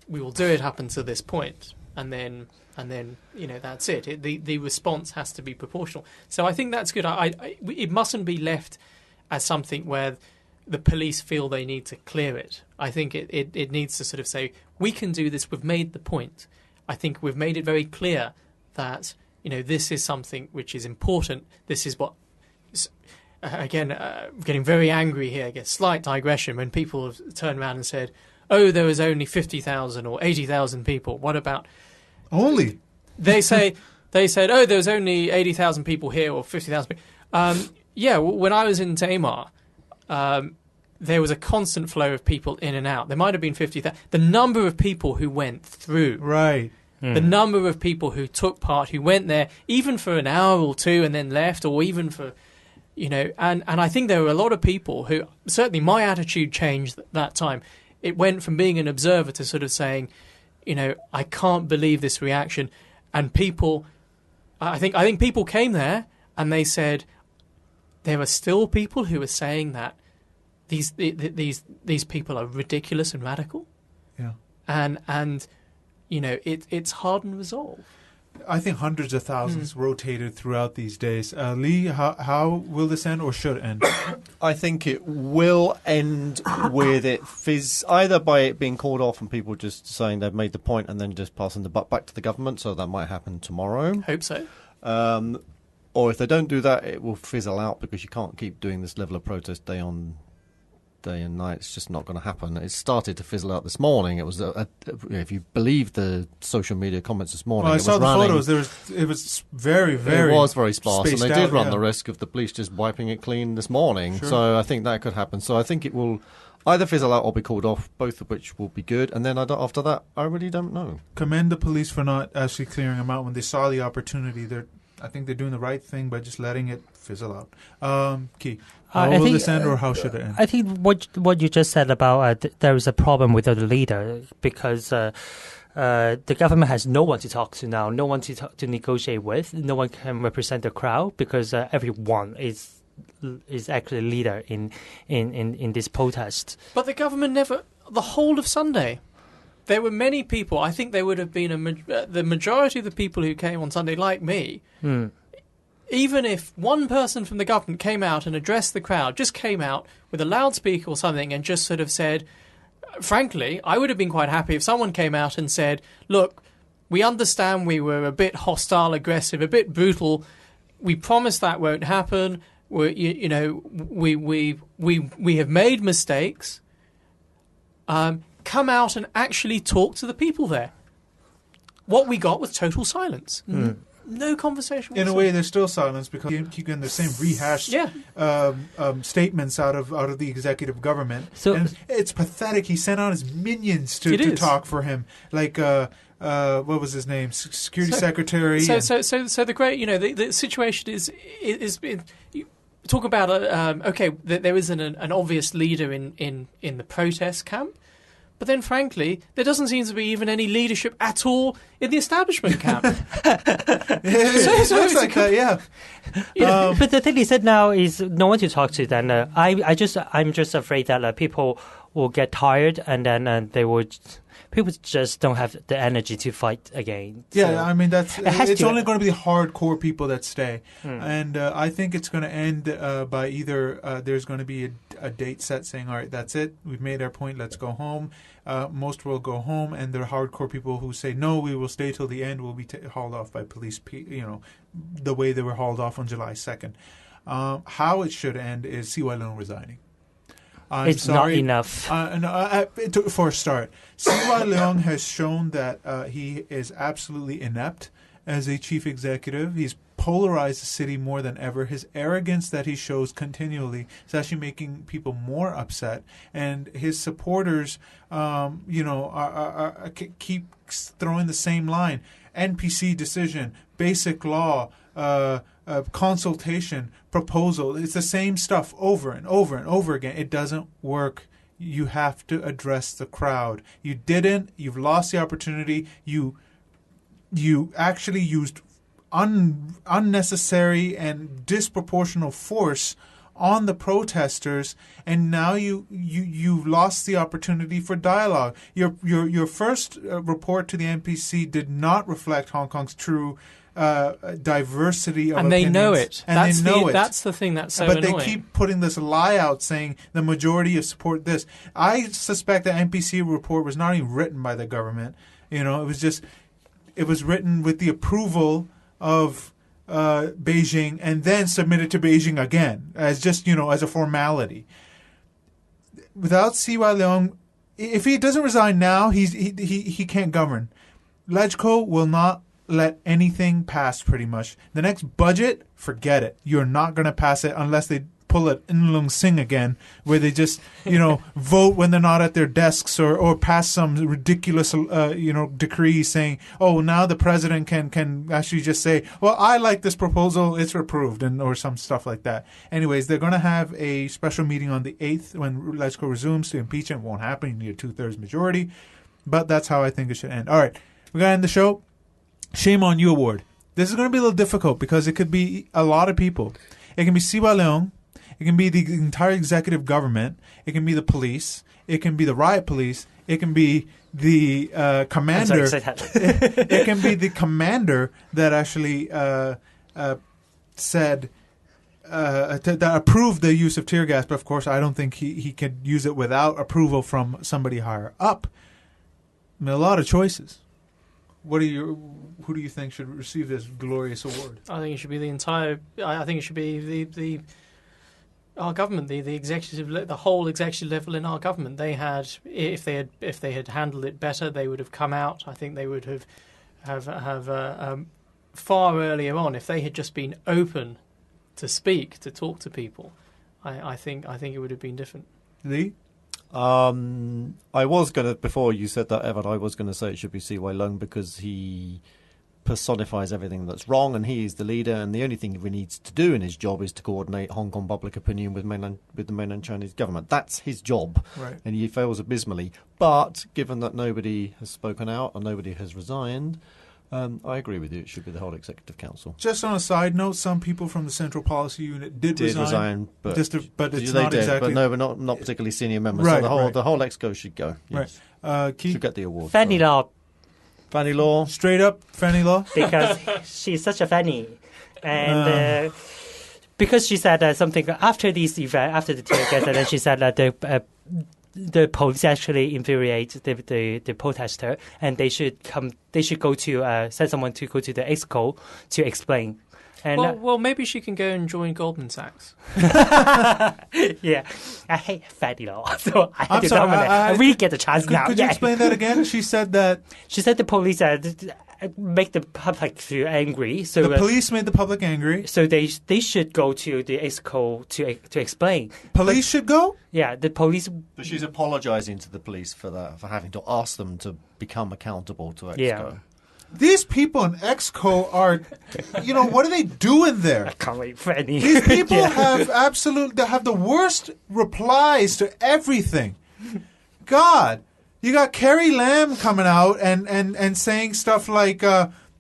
we will do it up until this point, and then that's it. The response has to be proportional. So I think that's good. It mustn't be left as something where the police feel they need to clear it. I think it needs to sort of say, we can do this. We've made the point. I think we've made it very clear that this is something which is important. This is what. Again, getting very angry here. I guess slight digression when people have turned around and said, "Oh, there was only 50,000 or 80,000 people." What about? Only They said, "Oh, there was only 80,000 people here or 50,000 people." When I was in Tamar, there was a constant flow of people in and out. There might have been 50,000. The number of people who went through, right? The number of people who took part, who went there, even for an hour or two and then left, or even for, and I think there were a lot of people who, certainly my attitude changed that time. It went from being an observer to sort of saying, I can't believe this reaction. And people, I think people came there and they said, there are still people who are saying that these people are ridiculous and radical. Yeah. And it's hard and resolve. I think hundreds of thousands rotated throughout these days. Lee, how will this end or should end? I think it will end with it either by it being called off and people just saying they've made the point and then just passing the buck back to the government. So that might happen tomorrow. Hope so. Or if they don't do that, it will fizzle out because you can't keep doing this level of protest day and night. It's just not going to happen. It started to fizzle out this morning. It was, if you believe the social media comments this morning, I saw the photos. It was very, very. It was very sparse, and they did run yeah. the risk of the police just wiping it clean this morning. Sure. So I think that could happen. So I think it will either fizzle out or be called off, both of which will be good. And then after that, I really don't know. Commend the police for not actually clearing them out when they saw the opportunity. I think they're doing the right thing by just letting it fizzle out. Key. How will this end or how should it end? I think what you just said about there is a problem with the leader because the government has no one to talk to now, no one to negotiate with, no one can represent the crowd because everyone is actually a leader in this protest. But the government the whole of Sunday. There were many people. I think there would have been the majority of the people who came on Sunday, like me. Even if one person from the government came out and addressed the crowd, just came out with a loudspeaker or something and just sort of said, frankly, I would have been quite happy if someone came out and said, look, we understand we were a bit hostile, aggressive, a bit brutal. We promise that won't happen. We have made mistakes. Come out and actually talk to the people there. What we got was total silence. No conversation whatsoever. In a way, there's still silence because you keep getting the same rehashed statements out of the executive government. So, and it's pathetic. He sent out his minions to talk for him. Like, what was his name? Security Secretary. So the great, the situation is you talk about there isn't an obvious leader in the protest camp. But then, frankly, there doesn't seem to be even any leadership at all in the establishment camp. It looks like that, yeah. But the thing is that now is no one to talk to. Then I'm just afraid that people will get tired, and then people just don't have the energy to fight again. Yeah, so I mean it's only going to be the hardcore people that stay, and I think it's going to end by either there's going to be a date set saying, all right, that's it, we've made our point, let's go home. Most will go home, and the hardcore people who say no, we will stay till the end will be hauled off by police. The way they were hauled off on July 2nd. How it should end is CY Leung resigning. It's not enough. For a start, CY Leung has shown that he is absolutely inept as a chief executive. He's polarized the city more than ever. His arrogance that he shows continually is actually making people more upset, and his supporters, keep throwing the same line: NPC decision, basic law. Consultation, proposal. It's the same stuff over and over and over again. It doesn't work. You have to address the crowd. You didn't. You've lost the opportunity. You actually used unnecessary and disproportional force on the protesters, and now you've lost the opportunity for dialogue. Your first report to the NPC did not reflect Hong Kong's true diversity of and opinions. They know it. And they know it. That's the thing that's so but annoying. They keep putting this lie out saying the majority of support this. I suspect the NPC report was not even written by the government. It was written with the approval of Beijing and then submitted to Beijing again as just, as a formality. Without CY Leung, if he doesn't resign now, he can't govern. LegCo will not let anything pass, pretty much. The next budget, forget it. You're not going to pass it unless they pull it In Lung Sing again, where they just, vote when they're not at their desks or pass some ridiculous, decree saying, oh, now the president can actually just say, well, I like this proposal, it's approved, or some stuff like that. Anyways, they're going to have a special meeting on the 8th when LegCo resumes to impeach him. It won't happen. You need a 2/3 majority. But that's how I think it should end. All right, we're going to end the show. Shame on You Award. This is going to be a little difficult because it could be a lot of people. It can be CY Leung. It can be the entire executive government. It can be the police. It can be the riot police. It can be the commander. It can be the commander that actually said that approved the use of tear gas. But of course, I don't think he could use it without approval from somebody higher up. I mean, a lot of choices. Who do you think should receive this glorious award? I think it should be the entire. I think it should be our government, the executive, the whole executive level in our government. They had, if they had handled it better, they would have come out. I think they would have far earlier on. If they had just been open to speak, to talk to people, I think it would have been different. Lee? I was going to, before you said that, Evan, I was going to say it should be C.Y. Leung because he personifies everything that's wrong and he is the leader, and the only thing he needs to do in his job is to coordinate Hong Kong public opinion with the mainland Chinese government. That's his job, right. And he fails abysmally. But given that nobody has spoken out and nobody has resigned, I agree with you. It should be the whole Executive Council. Just on a side note, some people from the Central Policy Unit did resign, but it's not exactly. But no, but not particularly senior members. Right, so the whole Exco should go. Yes. Right. Should get the award. Fanny Law. Fanny Law. Straight up, Fanny Law. Because she's such a Fanny. And because she said something after this event, after the tear gas, and then she said that the police actually infuriate the protester, and they should go to send someone to go to the EXCO to explain. And well, maybe she can go and join Goldman Sachs. Yeah, I hate Fanny Law, so I have to dominate. I really get the chance now. Could you explain that again? She said that the police make the public too angry. So the police made the public angry. So they should go to the EXCO to explain. Police should go? Yeah, the police. But she's apologising to the police for that, for having to ask them to become accountable to EXCO. Yeah. These people in EXCO are, what are they doing there? I can't wait for any. These people have the worst replies to everything. God, you got Carrie Lam coming out and saying stuff like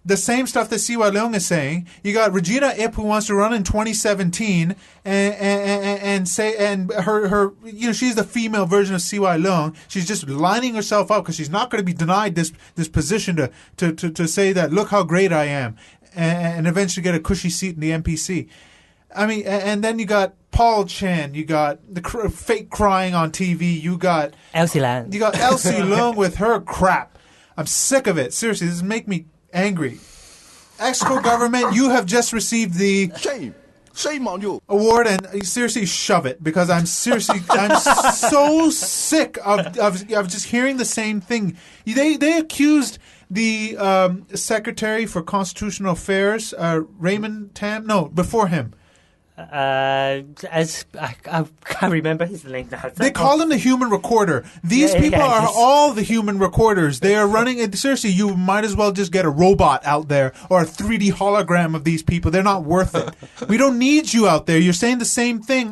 the same stuff that C.Y. Leung is saying. You got Regina Ip, who wants to run in 2017 and her she's the female version of C.Y. Leung. She's just lining herself up because she's not going to be denied this position to say that, look how great I am, and eventually get a cushy seat in the MPC. I mean, and then you got Paul Chan, you got the fake crying on TV, you got Elsie Lam. You got Elsie Leung with her crap. I'm sick of it. Seriously, this makes me angry. EXCO government, you have just received the shame on you award, and seriously shove it, because I'm so sick of just hearing the same thing. They accused the Secretary for Constitutional Affairs, Raymond Tam. No, before him. As I can't remember his name now. They call him the human recorder. These people are all the human recorders. They are running it. Seriously, you might as well just get a robot out there or a 3D hologram of these people. They're not worth it. We don't need you out there. You're saying the same thing,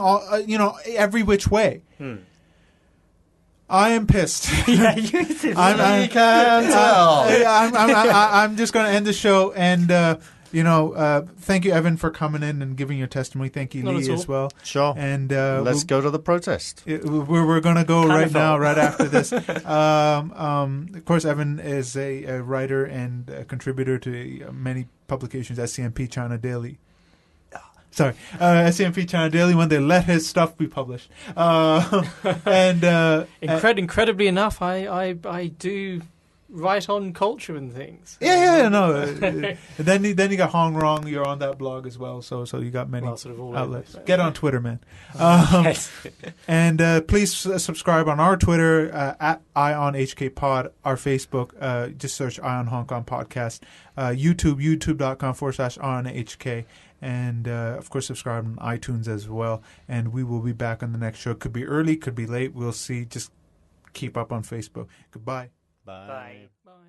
every which way. I am pissed. Yeah, you can tell. I'm just going to end the show and. Thank you, Evan, for coming in and giving your testimony. Thank you, Lee, as well. Sure. And let's go to the protest. We're going to go right now, right after this. Of course, Evan is a writer and a contributor to many publications, SCMP China Daily. Sorry, SCMP China Daily, when they let his stuff be published. Incredibly enough, I do write on culture and things. Then you got Hong Rong. You're on that blog as well. So you got many outlets. Get on Twitter, man. And please subscribe on our Twitter at IonHKPod. Our Facebook, just search Ion Hong Kong Podcast. YouTube.com/IonHK. And, of course, subscribe on iTunes as well. And we will be back on the next show. Could be early, could be late. We'll see. Just keep up on Facebook. Goodbye. Bye. Bye.